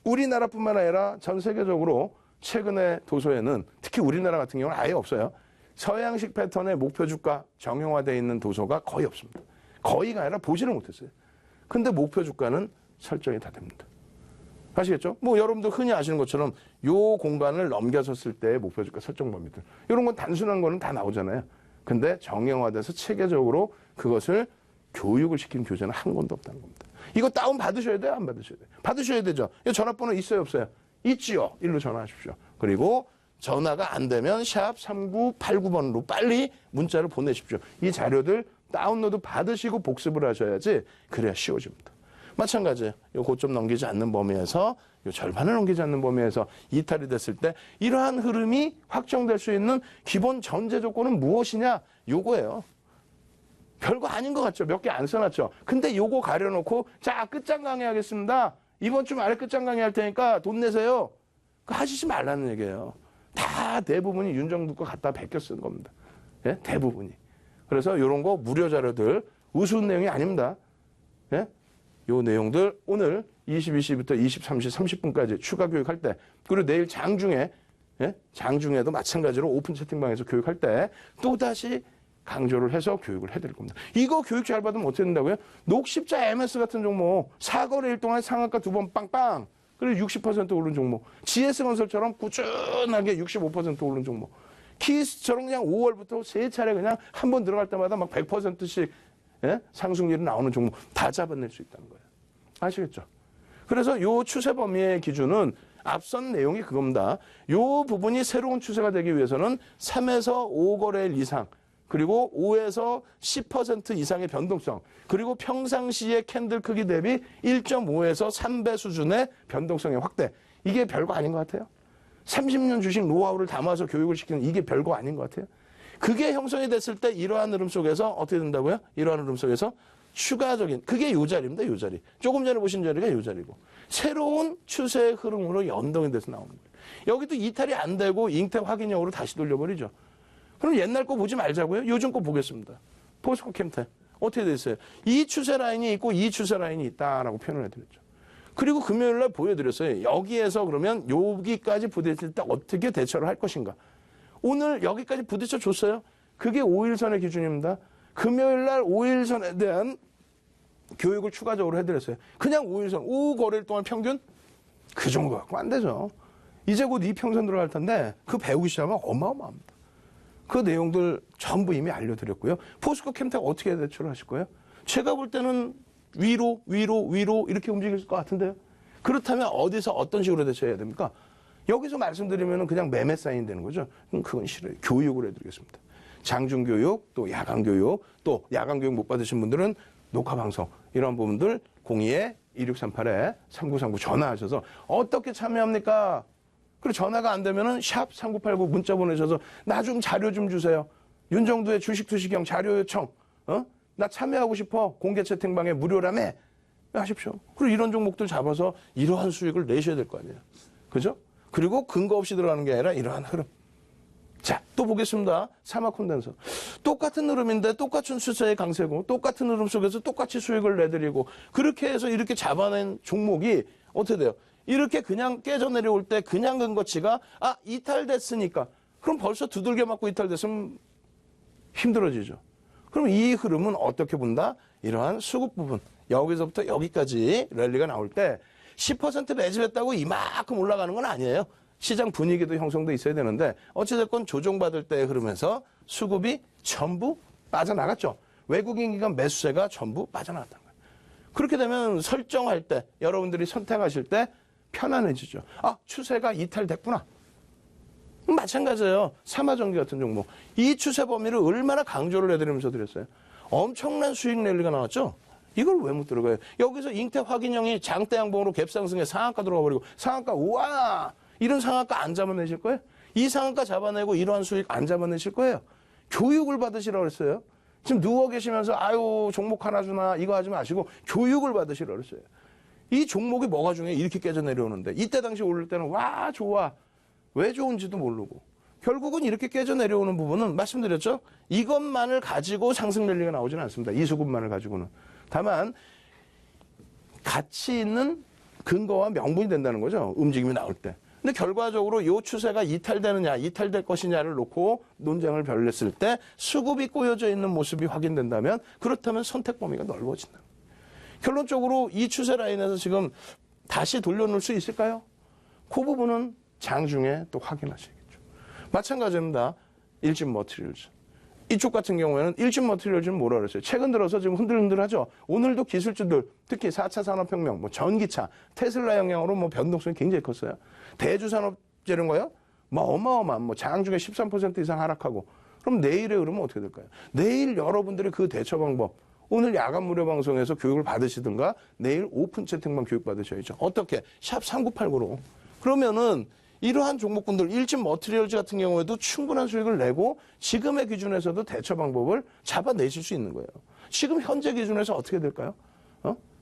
우리나라뿐만 아니라 전 세계적으로 최근의 도서에는 특히 우리나라 같은 경우는 아예 없어요. 서양식 패턴의 목표 주가 정형화되어 있는 도서가 거의 없습니다. 거의가 아니라 보지를 못했어요. 근데 목표 주가는 설정이 다 됩니다. 아시겠죠? 뭐 여러분도 흔히 아시는 것처럼 요 공간을 넘겨섰을 때의 목표 주가 설정 범위들, 이런 건 단순한 거는 다 나오잖아요. 근데 정형화돼서 체계적으로 그것을 교육을 시킨 교재는 한 권도 없다는 겁니다. 이거 다운 받으셔야 돼요? 안 받으셔야 돼요? 받으셔야 되죠. 이 전화번호 있어요? 없어요? 있지요. 일로 전화하십시오. 그리고 전화가 안 되면 샵 3989번으로 빨리 문자를 보내십시오. 이 자료들 다운로드 받으시고 복습을 하셔야지 그래야 쉬워집니다. 마찬가지예요. 요 고점 넘기지 않는 범위에서 요 절반을 넘기지 않는 범위에서 이탈이 됐을 때 이러한 흐름이 확정될 수 있는 기본 전제 조건은 무엇이냐? 요거예요. 별거 아닌 것 같죠? 몇 개 안 써놨죠? 근데 요거 가려놓고 자, 끝장 강의하겠습니다. 이번 주 말에 끝장 강의할 테니까 돈 내세요. 그거 하시지 말라는 얘기예요. 다 대부분이 윤정도 거 갖다 베껴 쓴 겁니다. 예? 대부분이. 그래서 이런 거 무료 자료들 우스운 내용이 아닙니다. 예? 요 내용들 오늘 22시부터 23시 30분까지 추가 교육할 때, 그리고 내일 장중에, 예? 장중에도 마찬가지로 오픈 채팅방에서 교육할 때 또다시 강조를 해서 교육을 해드릴 겁니다. 이거 교육 잘 받으면 어떻게 된다고요? 녹십자 MS 같은 종목, 사거래일 동안 상한가 2번 빵빵, 그리고 60% 오른 종목, GS건설처럼 꾸준하게 65% 오른 종목, 키스처럼 그냥 5월부터 3차례 그냥 한 번 들어갈 때마다 막 100%씩 예? 상승률이 나오는 종목 다 잡아낼 수 있다는 거예요. 아시겠죠? 그래서 요 추세 범위의 기준은 앞선 내용이 그겁니다. 요 부분이 새로운 추세가 되기 위해서는 3에서 5거래일 이상, 그리고 5에서 10% 이상의 변동성, 그리고 평상시의 캔들 크기 대비 1.5에서 3배 수준의 변동성의 확대. 이게 별거 아닌 것 같아요. 30년 주식 노하우를 담아서 교육을 시키는 이게 별거 아닌 것 같아요. 그게 형성이 됐을 때 이러한 흐름 속에서 어떻게 된다고요? 이러한 흐름 속에서 추가적인, 그게 요 자리입니다. 요 자리. 조금 전에 보신 자리가 요 자리고. 새로운 추세의 흐름으로 연동이 돼서 나오는 거예요. 여기도 이탈이 안 되고 잉태 확인형으로 다시 돌려버리죠. 그럼 옛날 거 보지 말자고요? 요즘 거 보겠습니다. 포스코 캠텍. 어떻게 됐어요? 이 추세 라인이 있고 이 추세 라인이 있다라고 표현을 해드렸죠. 그리고 금요일 날 보여드렸어요. 여기에서 그러면 여기까지 부딪힐 때 어떻게 대처를 할 것인가. 오늘 여기까지 부딪혀 줬어요. 그게 5일선의 기준입니다. 금요일 날 5일선에 대한 교육을 추가적으로 해드렸어요. 그냥 5일선, 5거래일 동안 평균? 그 정도 갖고 안 되죠. 이제 곧 이평선 들어갈 텐데 그 배우기 시작하면 어마어마합니다. 그 내용들 전부 이미 알려드렸고요. 포스코 캠텍 어떻게 대처를 하실 거예요? 제가 볼 때는 위로 이렇게 움직일 것 같은데요. 그렇다면 어디서 어떤 식으로 대처해야 됩니까? 여기서 말씀드리면 그냥 매매 사인 되는 거죠. 그건 싫어요. 교육을 해드리겠습니다. 장중교육, 또 야간교육, 또 야간교육 못 받으신 분들은 녹화방송 이런 부분들 02-2638-3939 전화하셔서 어떻게 참여합니까? 그리고 전화가 안 되면은 샵 3989 문자 보내셔서 나 좀 자료 좀 주세요. 윤정두의 주식투시경 자료 요청. 나 참여하고 싶어. 공개 채팅방에 무료라며 하십시오. 그리고 이런 종목들 잡아서 이러한 수익을 내셔야 될 거 아니에요. 그죠? 그리고 근거 없이 들어가는 게 아니라 이러한 흐름. 자, 또 보겠습니다. 사막 콘덴서. 똑같은 흐름인데 똑같은 추세의 강세고 똑같은 흐름 속에서 똑같이 수익을 내드리고 그렇게 해서 이렇게 잡아낸 종목이 어떻게 돼요? 이렇게 그냥 깨져 내려올 때 그냥 근거치가 이탈됐으니까 그럼 벌써 두들겨 맞고 이탈됐으면 힘들어지죠. 그럼 이 흐름은 어떻게 본다? 이러한 수급 부분. 여기서부터 여기까지 랠리가 나올 때 10% 매집했다고 이만큼 올라가는 건 아니에요. 시장 분위기도 형성돼 있어야 되는데 어찌됐건 조정받을 때의 흐름에서 수급이 전부 빠져나갔죠. 외국인 기관 매수세가 전부 빠져나갔다는 거예요. 그렇게 되면 설정할 때 여러분들이 선택하실 때 편안해지죠. 추세가 이탈됐구나. 마찬가지예요. 삼화전기 같은 종목. 이 추세 범위를 얼마나 강조를 해드리면서 드렸어요. 엄청난 수익 랠리가 나왔죠. 이걸 왜 못 들어가요? 여기서 잉태 확인형이 장대 양봉으로 갭상승에 상한가 들어가 버리고 상한가 우와 이런 상한가 안 잡아내실 거예요? 이 상한가 잡아내고 이러한 수익 안 잡아내실 거예요? 교육을 받으시라고 그랬어요. 지금 누워 계시면서 아유 종목 하나 주나 이거 하지 마시고 교육을 받으시라고 그랬어요. 이 종목이 뭐가 중요해? 이렇게 깨져 내려오는데 이때 당시 오를 때는 와 좋아. 왜 좋은지도 모르고 결국은 이렇게 깨져 내려오는 부분은 말씀드렸죠? 이것만을 가지고 상승 랠리가 나오지는 않습니다. 이 수급만을 가지고는. 다만 가치 있는 근거와 명분이 된다는 거죠. 움직임이 나올 때. 근데 결과적으로 이 추세가 이탈되느냐 이탈될 것이냐를 놓고 논쟁을 벌였을 때 수급이 꼬여져 있는 모습이 확인된다면 그렇다면 선택 범위가 넓어진다. 결론적으로 이 추세 라인에서 지금 다시 돌려놓을 수 있을까요? 그 부분은 장중에 또 확인하셔야겠죠. 마찬가지입니다. 일진 머티리얼즈. 이쪽 같은 경우에는 일진 머티리얼즈는 뭐라 그랬어요? 최근 들어서 지금 흔들흔들하죠. 오늘도 기술주들, 특히 4차 산업혁명, 전기차, 테슬라 영향으로 변동성이 굉장히 컸어요. 대주산업재료인가요? 어마어마한 장중에 13% 이상 하락하고. 그럼 내일의 흐름은 어떻게 될까요? 내일 여러분들이 그 대처 방법, 오늘 야간 무료 방송에서 교육을 받으시든가 내일 오픈 채팅방 교육 받으셔야죠. 어떻게? 샵 3989로. 그러면은 이러한 종목군들 일진 머티리얼즈 같은 경우에도 충분한 수익을 내고 지금의 기준에서도 대처 방법을 잡아내실 수 있는 거예요. 지금 현재 기준에서 어떻게 될까요?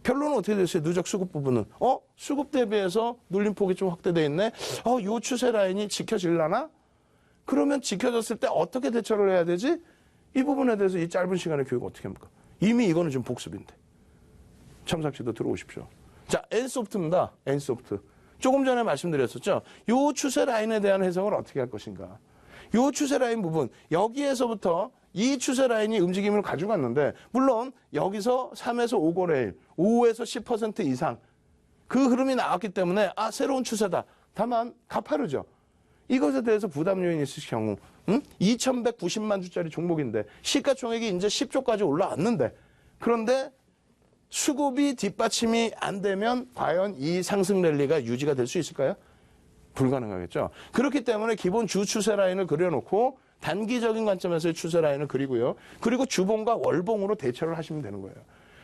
결론은 어떻게 됐어요? 누적 수급 부분은. 수급 대비해서 눌림폭이 좀 확대되어 있네. 요 추세 라인이 지켜질라나? 그러면 지켜졌을 때 어떻게 대처를 해야 되지? 이 부분에 대해서 이 짧은 시간에 교육 어떻게 합니까? 이미 이거는 지금 복습인데. 참삭지도 들어오십시오. 자, N소프트입니다. N소프트. 조금 전에 말씀드렸었죠. 요 추세 라인에 대한 해석을 어떻게 할 것인가. 요 추세 라인 부분, 여기에서부터 이 추세 라인이 움직임을 가져갔는데, 물론 여기서 3에서 5거래일, 5에서 10% 이상 그 흐름이 나왔기 때문에 새로운 추세다. 다만 가파르죠. 이것에 대해서 부담 요인이 있을 경우 2,190만 주짜리 종목인데 시가총액이 이제 10조까지 올라왔는데, 그런데 수급이 뒷받침이 안 되면 과연 이 상승 랠리가 유지가 될 수 있을까요? 불가능하겠죠. 그렇기 때문에 기본 주 추세 라인을 그려놓고 단기적인 관점에서의 추세 라인을 그리고요. 그리고 주봉과 월봉으로 대처를 하시면 되는 거예요.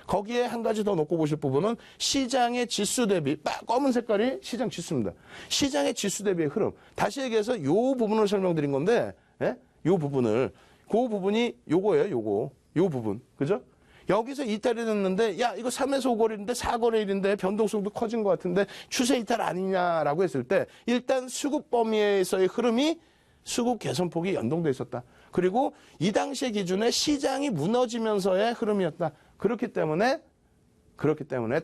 거기에 한 가지 더 놓고 보실 부분은 시장의 지수 대비, 검은 색깔이 시장 지수입니다. 시장의 지수 대비의 흐름. 다시 얘기해서 이 부분을 설명드린 건데, 이 부분을, 그 부분이 요거예요, 요 부분. 그죠? 여기서 이탈이 됐는데, 야, 이거 3에서 5거래일인데 4거래일인데 변동성도 커진 것 같은데 추세 이탈 아니냐라고 했을 때, 일단 수급 범위에서의 흐름이 수급 개선폭이 연동돼 있었다. 그리고 이 당시의 기준에 시장이 무너지면서의 흐름이었다. 그렇기 때문에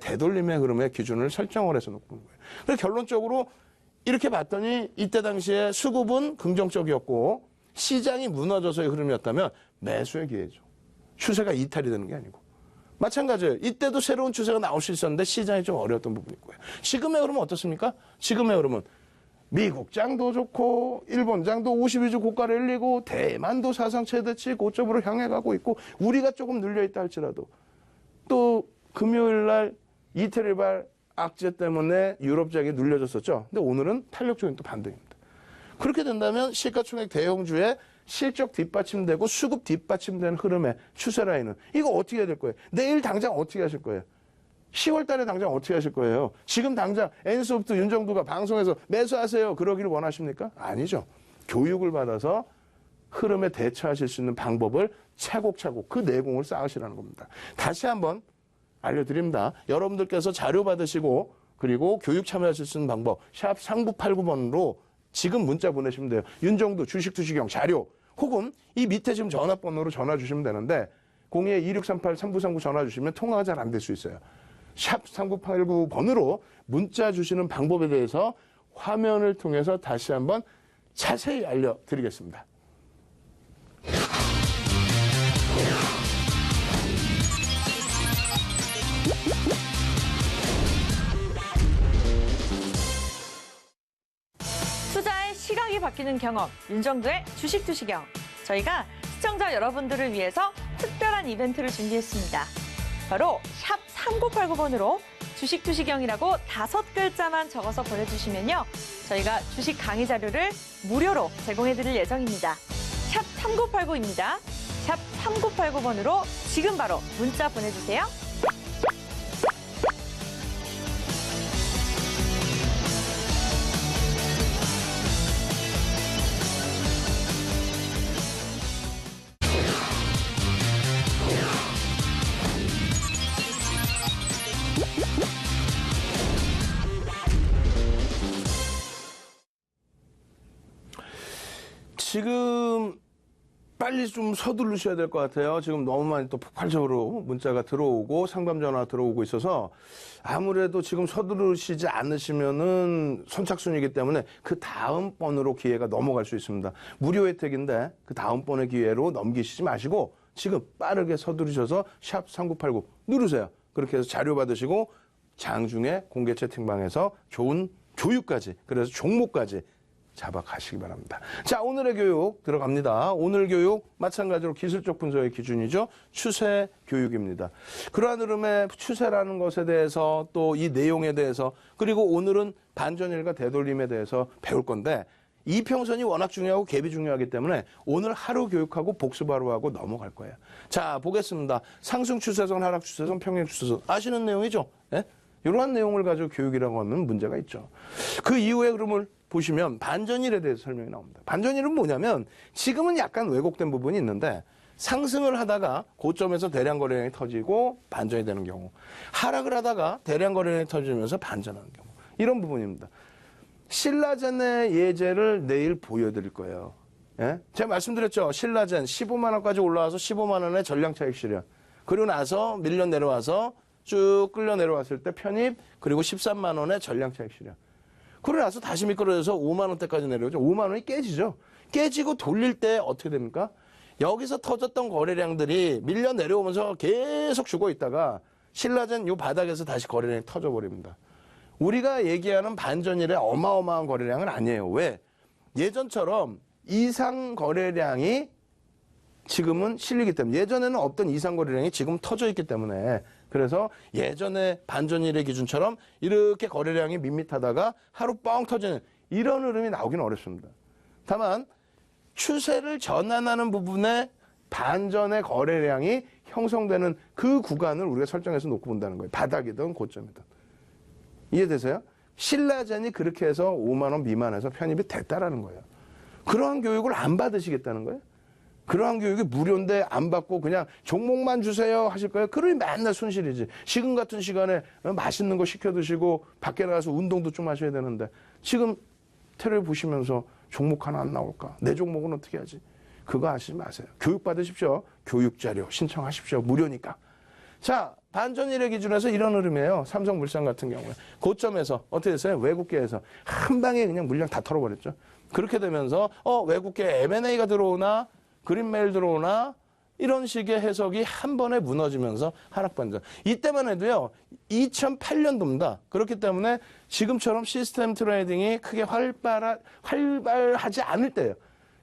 되돌림의 흐름의 기준을 설정을 해서 놓는 거예요. 그래서 결론적으로 이렇게 봤더니 이때 당시에 수급은 긍정적이었고 시장이 무너져서의 흐름이었다면 매수의 기회죠. 추세가 이탈이 되는 게 아니고. 마찬가지예요. 이때도 새로운 추세가 나올 수 있었는데 시장이 좀 어려웠던 부분이 있고요. 지금의 흐름은 어떻습니까? 지금의 흐름은 미국 장도 좋고 일본 장도 52주 고가를 일리고 대만도 사상 최대치 고점으로 향해 가고 있고 우리가 조금 눌려있다 할지라도 또 금요일 날 이태리발 악재 때문에 유럽장이 눌려졌었죠. 근데 오늘은 탄력적인 또 반등입니다. 그렇게 된다면 시가총액 대형주의 실적 뒷받침되고 수급 뒷받침된 흐름의 추세 라인은 이거 어떻게 해야 될 거예요? 내일 당장 어떻게 하실 거예요? 10월 달에 당장 어떻게 하실 거예요? 지금 당장 N소프트 윤정두가 방송에서 매수하세요 그러기를 원하십니까? 아니죠. 교육을 받아서 흐름에 대처하실 수 있는 방법을 차곡차곡 그 내공을 쌓으시라는 겁니다. 다시 한번 알려드립니다. 여러분들께서 자료 받으시고 그리고 교육 참여하실 수 있는 방법 샵 3989번으로 지금 문자 보내시면 돼요. 윤정두 주식투시경 자료 혹은 이 밑에 지금 전화번호로 전화 주시면 되는데 02-2638-3939 전화 주시면 통화가 잘 안 될 수 있어요. 샵 3989번으로 문자 주시는 방법에 대해서 화면을 통해서 다시 한번 자세히 알려드리겠습니다. 투자의 시각이 바뀌는 경험, 윤정두의 주식투시경. 저희가 시청자 여러분들을 위해서 특별한 이벤트를 준비했습니다. 바로 샵 3989번으로 주식투시경이라고 5글자만 적어서 보내주시면요. 저희가 주식 강의 자료를 무료로 제공해드릴 예정입니다. 샵 3989입니다. 샵 3989번으로 지금 바로 문자 보내주세요. 지금 빨리 좀 서두르셔야 될 것 같아요. 지금 너무 많이 또 폭발적으로 문자가 들어오고 상담 전화 들어오고 있어서 아무래도 지금 서두르시지 않으시면은 선착순이기 때문에 그 다음 번으로 기회가 넘어갈 수 있습니다. 무료 혜택인데 그 다음 번의 기회로 넘기시지 마시고 지금 빠르게 서두르셔서 샵 3989 누르세요. 그렇게 해서 자료 받으시고 장중에 공개 채팅방에서 좋은 교육까지 그래서 종목까지 잡아가시기 바랍니다. 자, 오늘의 교육 들어갑니다. 오늘 교육 마찬가지로 기술적 분석의 기준이죠. 추세 교육입니다. 그러한 흐름의 추세라는 것에 대해서 또 이 내용에 대해서 그리고 오늘은 반전일과 되돌림에 대해서 배울 건데 이평선이 워낙 중요하고 갭이 중요하기 때문에 오늘 하루 교육하고 복습하루 하고 넘어갈 거예요. 자, 보겠습니다. 상승 추세선, 하락 추세선, 평행 추세선 아시는 내용이죠? 예? 이러한 내용을 가지고 교육이라고 하면 문제가 있죠. 그 이후의 흐름을 보시면 반전일에 대해서 설명이 나옵니다. 반전일은 뭐냐면 지금은 약간 왜곡된 부분이 있는데 상승을 하다가 고점에서 대량 거래량이 터지고 반전이 되는 경우, 하락을 하다가 대량 거래량이 터지면서 반전하는 경우, 이런 부분입니다. 신라젠의 예제를 내일 보여드릴 거예요. 예? 제가 말씀드렸죠. 신라젠 15만 원까지 올라와서 15만 원의 전량 차익 실현. 그리고 나서 밀려 내려와서 쭉 끌려 내려왔을 때 편입 그리고 13만 원의 전량 차익 실현. 그러고 나서 다시 미끄러져서 5만 원대까지 내려오죠. 5만 원이 깨지죠. 깨지고 돌릴 때 어떻게 됩니까? 여기서 터졌던 거래량들이 밀려 내려오면서 계속 죽어 있다가 신라젠 요 바닥에서 다시 거래량이 터져버립니다. 우리가 얘기하는 반전일의 어마어마한 거래량은 아니에요. 왜? 예전처럼 이상 거래량이 지금은 실리기 때문에 예전에는 없던 이상 거래량이 지금 터져 있기 때문에 그래서 예전에 반전일의 기준처럼 이렇게 거래량이 밋밋하다가 하루 뻥 터지는 이런 흐름이 나오기는 어렵습니다. 다만 추세를 전환하는 부분에 반전의 거래량이 형성되는 그 구간을 우리가 설정해서 놓고 본다는 거예요. 바닥이든 고점이든. 이해되세요? 신라젠이 그렇게 해서 5만 원 미만에서 편입이 됐다라는 거예요. 그러한 교육을 안 받으시겠다는 거예요? 그러한 교육이 무료인데 안 받고 그냥 종목만 주세요 하실 거예요? 그러니 맨날 손실이지. 지금 같은 시간에 맛있는 거 시켜 드시고 밖에 나가서 운동도 좀 하셔야 되는데 지금 테레비 보시면서 종목 하나 안 나올까? 내 종목은 어떻게 하지? 그거 하시지 마세요. 교육 받으십시오. 교육자료 신청하십시오. 무료니까. 자, 반전일의 기준에서 이런 흐름이에요. 삼성물산 같은 경우에. 고점에서 어떻게 됐어요? 외국계에서 한 방에 그냥 물량 다 털어버렸죠. 그렇게 되면서 외국계 M&A가 들어오나 그린메일 들어오나 이런 식의 해석이 한 번에 무너지면서 하락 반전. 이때만 해도요. 2008년도입니다. 그렇기 때문에 지금처럼 시스템 트레이딩이 크게 활발하지 않을 때예요.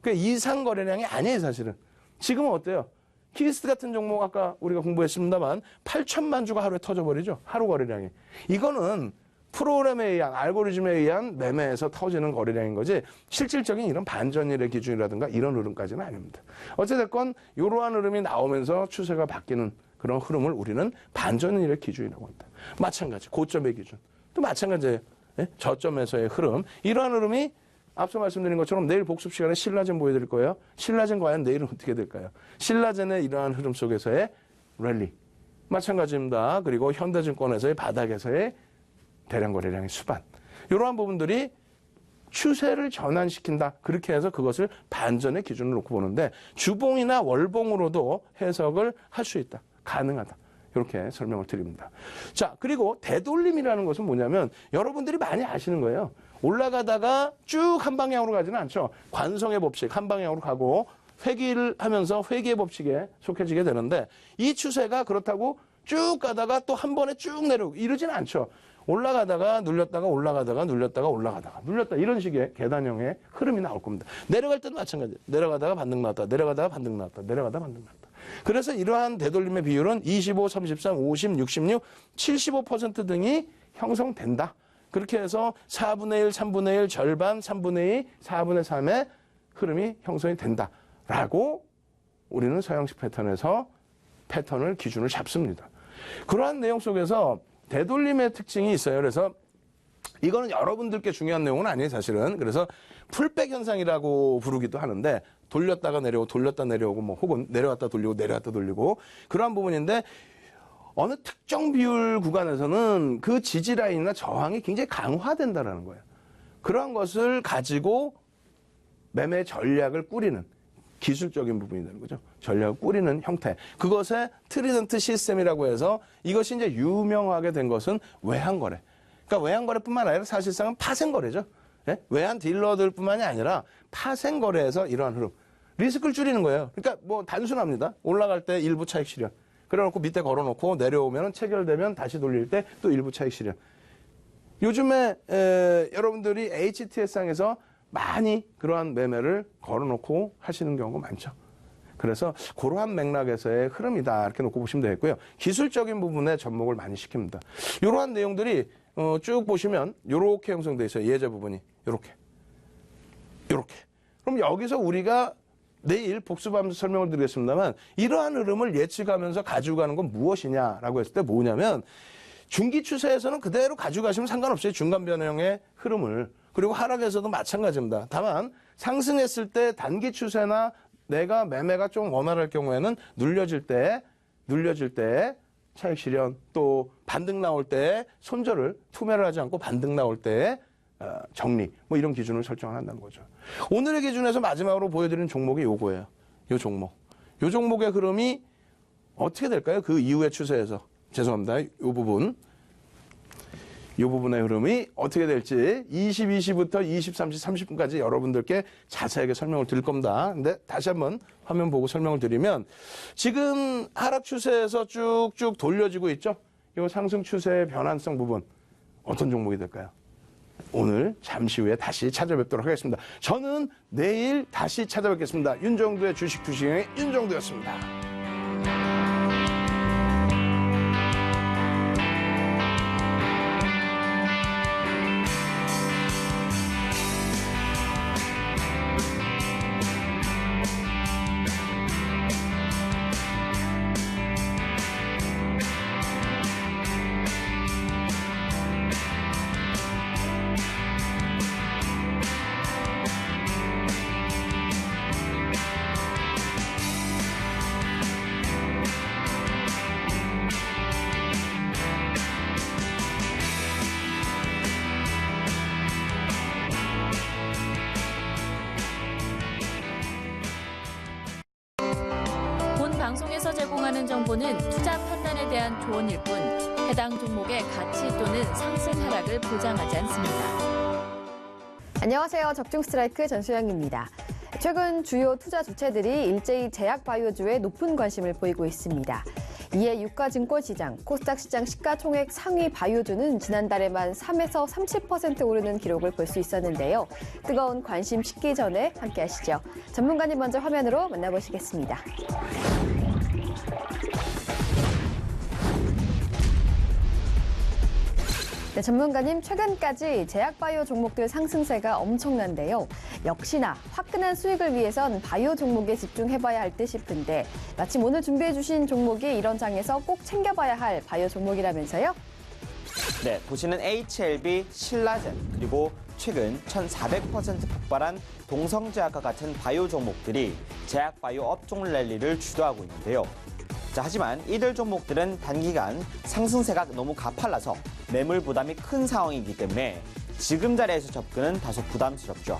그러니까 이상 거래량이 아니에요, 사실은. 지금은 어때요? 키스트 같은 종목 아까 우리가 공부했습니다만 8천만 주가 하루에 터져버리죠. 하루 거래량이. 이거는 프로그램에 의한 알고리즘에 의한 매매에서 터지는 거래량인 거지 실질적인 이런 반전일의 기준이라든가 이런 흐름까지는 아닙니다. 어찌됐건 이러한 흐름이 나오면서 추세가 바뀌는 그런 흐름을 우리는 반전일의 기준이라고 합니다. 마찬가지 고점의 기준 또 마찬가지예요. 예? 저점에서의 흐름 이러한 흐름이 앞서 말씀드린 것처럼 내일 복습 시간에 신라젠 보여드릴 거예요. 신라젠 과연 내일은 어떻게 될까요? 신라젠의 이러한 흐름 속에서의 랠리 마찬가지입니다. 그리고 현대증권에서의 바닥에서의 대량 거래량의 수반 이러한 부분들이 추세를 전환시킨다. 그렇게 해서 그것을 반전의 기준을 놓고 보는데 주봉이나 월봉으로도 해석을 할 수 있다. 가능하다. 이렇게 설명을 드립니다. 자, 그리고 되돌림이라는 것은 뭐냐면 여러분들이 많이 아시는 거예요. 올라가다가 쭉 한 방향으로 가지는 않죠. 관성의 법칙 한 방향으로 가고 회귀를 하면서 회귀의 법칙에 속해지게 되는데 이 추세가 그렇다고 쭉 가다가 또 한 번에 쭉 내려오고 이러지는 않죠. 올라가다가 눌렸다가 올라가다가 눌렸다가 올라가다가 눌렸다 이런 식의 계단형의 흐름이 나올 겁니다. 내려갈 때도 마찬가지예요. 내려가다가 반등 나왔다. 내려가다가 반등 나왔다. 내려가다가 반등 나왔다. 그래서 이러한 되돌림의 비율은 25, 33, 50, 66, 75% 등이 형성된다. 그렇게 해서 4분의 1, 3분의 1, 절반, 3분의 2, 4분의 3의 흐름이 형성이 된다라고 우리는 서양식 패턴에서 패턴을 기준을 잡습니다. 그러한 내용 속에서 되돌림의 특징이 있어요. 그래서 이거는 여러분들께 중요한 내용은 아니에요, 사실은. 그래서 풀백 현상이라고 부르기도 하는데 돌렸다가 내려오고 돌렸다 내려오고 뭐 혹은 내려왔다 돌리고 내려왔다 돌리고 그러한 부분인데 어느 특정 비율 구간에서는 그 지지 라인이나 저항이 굉장히 강화된다라는 거예요. 그러한 것을 가지고 매매 전략을 꾸리는 기술적인 부분이 되는 거죠. 전략을 꾸리는 형태. 그것에 트리던트 시스템이라고 해서 이것이 이제 유명하게 된 것은 외환거래. 그러니까 외환거래뿐만 아니라 사실상은 파생거래죠. 예? 외환 딜러들뿐만이 아니라 파생거래에서 이러한 흐름. 리스크를 줄이는 거예요. 그러니까 뭐 단순합니다. 올라갈 때 일부 차익 실현. 그래놓고 밑에 걸어놓고 내려오면 체결되면 다시 돌릴 때 또 일부 차익 실현. 요즘에 여러분들이 HTS상에서 많이 그러한 매매를 걸어놓고 하시는 경우가 많죠. 그래서 그러한 맥락에서의 흐름이다 이렇게 놓고 보시면 되겠고요. 기술적인 부분에 접목을 많이 시킵니다. 이러한 내용들이 쭉 보시면 이렇게 형성되어 있어요. 예제 부분이 이렇게. 그럼 여기서 우리가 내일 복습하면서 설명을 드리겠습니다만 이러한 흐름을 예측하면서 가지고 가는 건 무엇이냐라고 했을 때 뭐냐면 중기 추세에서는 그대로 가지고 가시면 상관없어요. 중간 변형의 흐름을. 그리고 하락에서도 마찬가지입니다. 다만 상승했을 때 단기 추세나 내가 매매가 좀 원활할 경우에는 눌려질 때 차익 실현 또 반등 나올 때 손절을 투매를 하지 않고 반등 나올 때 정리 뭐 이런 기준을 설정을 한다는 거죠. 오늘의 기준에서 마지막으로 보여드리는 종목이 요거예요. 요 종목의 흐름이 어떻게 될까요? 그 이후의 추세에서 죄송합니다. 이 부분의 흐름이 어떻게 될지 22시부터 23시 30분까지 여러분들께 자세하게 설명을 드릴 겁니다. 근데 다시 한번 화면 보고 설명을 드리면 지금 하락 추세에서 쭉쭉 돌려지고 있죠. 이 상승 추세의 변환성 부분 어떤 종목이 될까요? 오늘 잠시 후에 다시 찾아뵙도록 하겠습니다. 저는 내일 다시 찾아뵙겠습니다. 윤정두의 주식 투시경의 윤정두였습니다. 본 방송에서 제공하는 정보는 투자 판단에 대한 조언일 뿐 해당 종목의 가치 또는 상승 하락을 보장하지 않습니다. 안녕하세요. 적중 스트라이크 전수영입니다. 최근 주요 투자 주체들이 일제히 제약 바이오주에 높은 관심을 보이고 있습니다. 이에 유가증권 시장, 코스닥 시장 시가총액 상위 바이오주는 지난달에만 3에서 30% 오르는 기록을 볼 수 있었는데요. 뜨거운 관심 식기 전에 함께 하시죠. 전문가님 먼저 화면으로 만나보시겠습니다. 네, 전문가님, 최근까지 제약바이오 종목들 상승세가 엄청난데요. 역시나 화끈한 수익을 위해선 바이오 종목에 집중해봐야 할 듯 싶은데 마침 오늘 준비해주신 종목이 이런 장에서 꼭 챙겨봐야 할 바이오 종목이라면서요? 네, 보시는 HLB, 신라젠, 그리고 최근 1,400% 폭발한 동성제약과 같은 바이오 종목들이 제약바이오 업종 랠리를 주도하고 있는데요. 자, 하지만 이들 종목들은 단기간 상승세가 너무 가팔라서 매물 부담이 큰 상황이기 때문에 지금 자리에서 접근은 다소 부담스럽죠.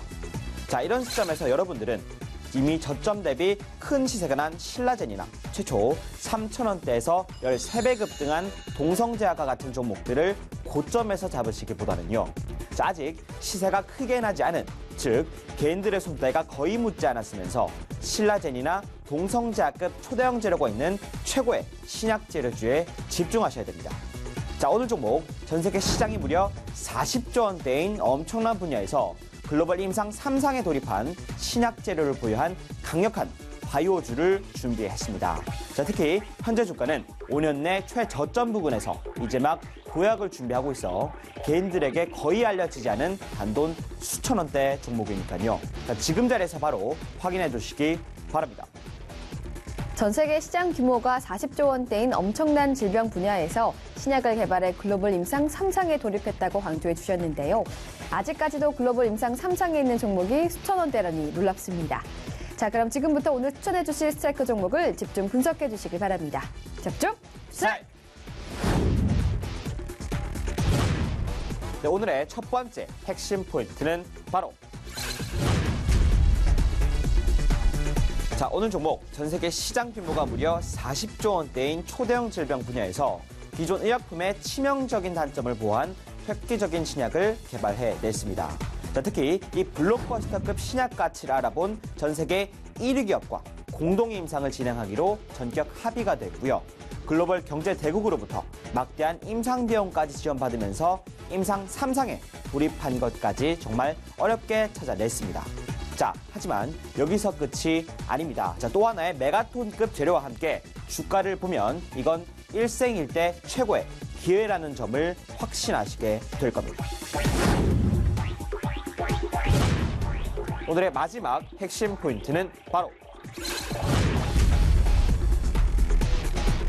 자, 이런 시점에서 여러분들은 이미 저점 대비 큰 시세가 난 신라젠이나 최초 3,000원대에서 13배 급등한 동성제약과 같은 종목들을 고점에서 잡으시기보다는요. 자, 아직 시세가 크게 나지 않은, 즉 개인들의 손대가 거의 묻지 않았으면서 신라젠이나 동성제약급 초대형 재료가 있는 최고의 신약 재료주에 집중하셔야 됩니다. 자, 오늘 종목 전 세계 시장이 무려 40조 원대인 엄청난 분야에서 글로벌 임상 3상에 돌입한 신약 재료를 보유한 강력한 바이오주를 준비했습니다. 자, 특히 현재 주가는 5년 내 최저점 부근에서 이제 막 도약을 준비하고 있어 개인들에게 거의 알려지지 않은 단돈 수천 원대 종목이니까요. 자, 지금 자리에서 바로 확인해 주시기 바랍니다. 전 세계 시장 규모가 40조 원대인 엄청난 질병 분야에서 신약을 개발해 글로벌 임상 3상에 돌입했다고 강조해 주셨는데요. 아직까지도 글로벌 임상 3상에 있는 종목이 수천 원대라니 놀랍습니다. 자, 그럼 지금부터 오늘 추천해 주실 스트라이크 종목을 집중 분석해 주시기 바랍니다. 집중 스트라이크! 네, 오늘의 첫 번째 핵심 포인트는 바로 자, 오늘 종목 전 세계 시장 규모가 무려 40조 원대인 초대형 질병 분야에서 기존 의약품의 치명적인 단점을 보호한 획기적인 신약을 개발해냈습니다. 자, 특히 이 블록버스터급 신약 가치를 알아본 전 세계 1위 기업과 공동 임상을 진행하기로 전격 합의가 됐고요. 글로벌 경제 대국으로부터 막대한 임상 비용까지 지원받으면서 임상 3상에 돌입한 것까지 정말 어렵게 찾아냈습니다. 자, 하지만 여기서 끝이 아닙니다. 자, 또 하나의 메가톤급 재료와 함께 주가를 보면 이건 일생일대 최고의 기회라는 점을 확신하시게 될 겁니다. 오늘의 마지막 핵심 포인트는 바로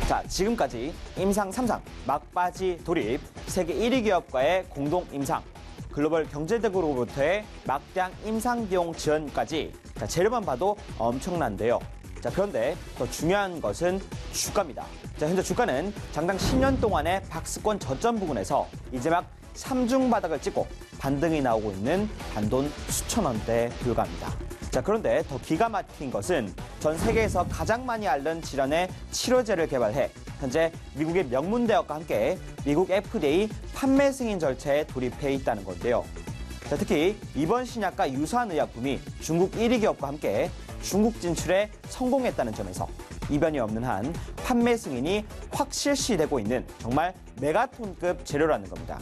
자, 지금까지 임상 3상 막바지 돌입 세계 1위 기업과의 공동 임상 글로벌 경제대국으로부터의 막대한 임상 비용 지원까지 자, 재료만 봐도 엄청난데요. 자, 그런데 더 중요한 것은 주가입니다. 자, 현재 주가는 장당 10년 동안의 박스권 저점 부근에서 이제 막 3중 바닥을 찍고 반등이 나오고 있는 단돈 수천 원대에 불과합니다. 자, 그런데 더 기가 막힌 것은 전 세계에서 가장 많이 앓는 질환의 치료제를 개발해 현재 미국의 명문대학과 함께 미국 FDA 판매 승인 절차에 돌입해 있다는 건데요. 자, 특히 이번 신약과 유사한 의약품이 중국 1위 기업과 함께 중국 진출에 성공했다는 점에서 이변이 없는 한 판매 승인이 확 실시되고 있는 정말 메가톤급 재료라는 겁니다.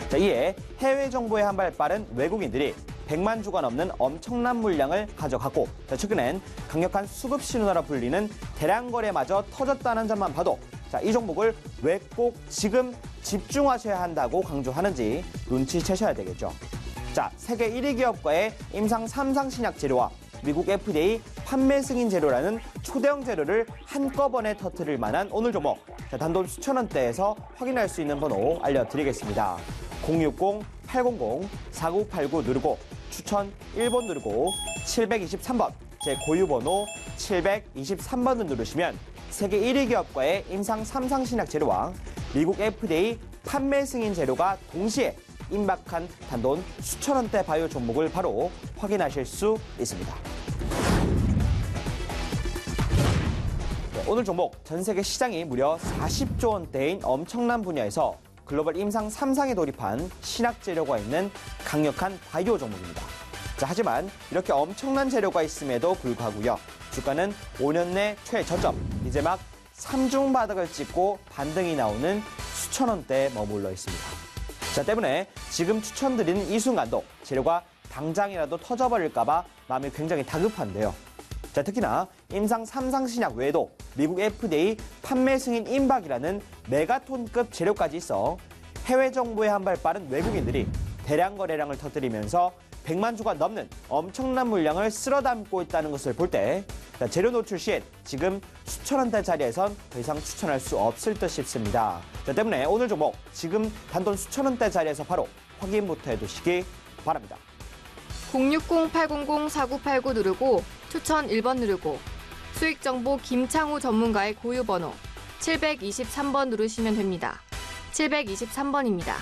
자, 이에 해외 정보에 한 발 빠른 외국인들이 100만 주가 넘는 엄청난 물량을 가져가고 최근엔 강력한 수급 신호라 불리는 대량 거래마저 터졌다는 점만 봐도 이 종목을 왜 꼭 지금 집중하셔야 한다고 강조하는지 눈치채셔야 되겠죠. 자, 세계 1위 기업과의 임상 3상 신약 재료와 미국 FDA 판매 승인 재료라는 초대형 재료를 한꺼번에 터뜨릴 만한 오늘 종목. 자, 단돈 수천 원대에서 확인할 수 있는 번호 알려드리겠습니다. 060-800-4989 누르고 추천 1번 누르고 723번 제 고유 번호 723번을 누르시면 세계 1위 기업과의 임상 3상 신약 재료와 미국 FDA 판매 승인 재료가 동시에 임박한 단돈 수천 원대 바이오 종목을 바로 확인하실 수 있습니다. 네, 오늘 종목 전 세계 시장이 무려 40조 원대인 엄청난 분야에서 글로벌 임상 3상에 돌입한 신약 재료가 있는 강력한 바이오 종목입니다. 자, 하지만 이렇게 엄청난 재료가 있음에도 불구하고요. 주가는 5년 내 최저점, 이제 막 3중 바닥을 찍고 반등이 나오는 수천 원대에 머물러 있습니다. 자, 때문에 지금 추천드리는 이 순간도 재료가 당장이라도 터져버릴까봐 마음이 굉장히 다급한데요. 자, 특히나 임상 3상 신약 외에도 미국 FDA 판매 승인 임박이라는 메가톤급 재료까지 있어 해외 정보에 한 발 빠른 외국인들이 대량 거래량을 터뜨리면서 100만 주가 넘는 엄청난 물량을 쓸어 담고 있다는 것을 볼 때 재료 노출 시엔 지금 수천 원대 자리에선 더 이상 추천할 수 없을 듯 싶습니다. 자, 때문에 오늘 종목 지금 단돈 수천 원대 자리에서 바로 확인부터 해두시기 바랍니다. 060-800-4989 누르고 추천 1번 누르고 수익정보 김창우 전문가의 고유번호 723번 누르시면 됩니다. 723번입니다.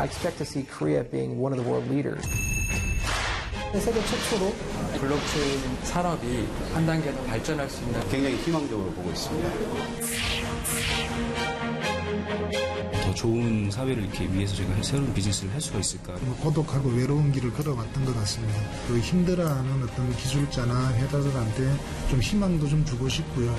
I expect to see Korea being one of the world leaders. 세계 최초로 블록체인 산업이 한 단계 더 발전할 수 있는 굉장히 희망적으로 보고 있습니다. 더 좋은 사회를 이렇게 위해서 제가 새로운 비즈니스를 할 수가 있을까? 고독하고 외로운 길을 걸어왔던 것 같습니다. 그 힘들어하는 어떤 기술자나 회사들한테 좀 희망도 좀 주고 싶고요.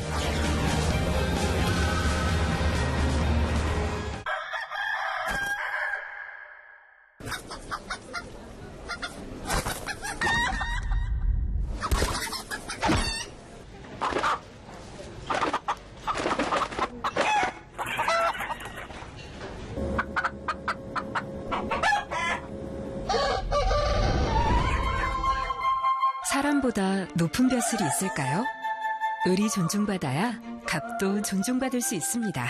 사람보다 높은 벼슬이 있을까요? 을이 존중받아야 갑도 존중받을 수 있습니다.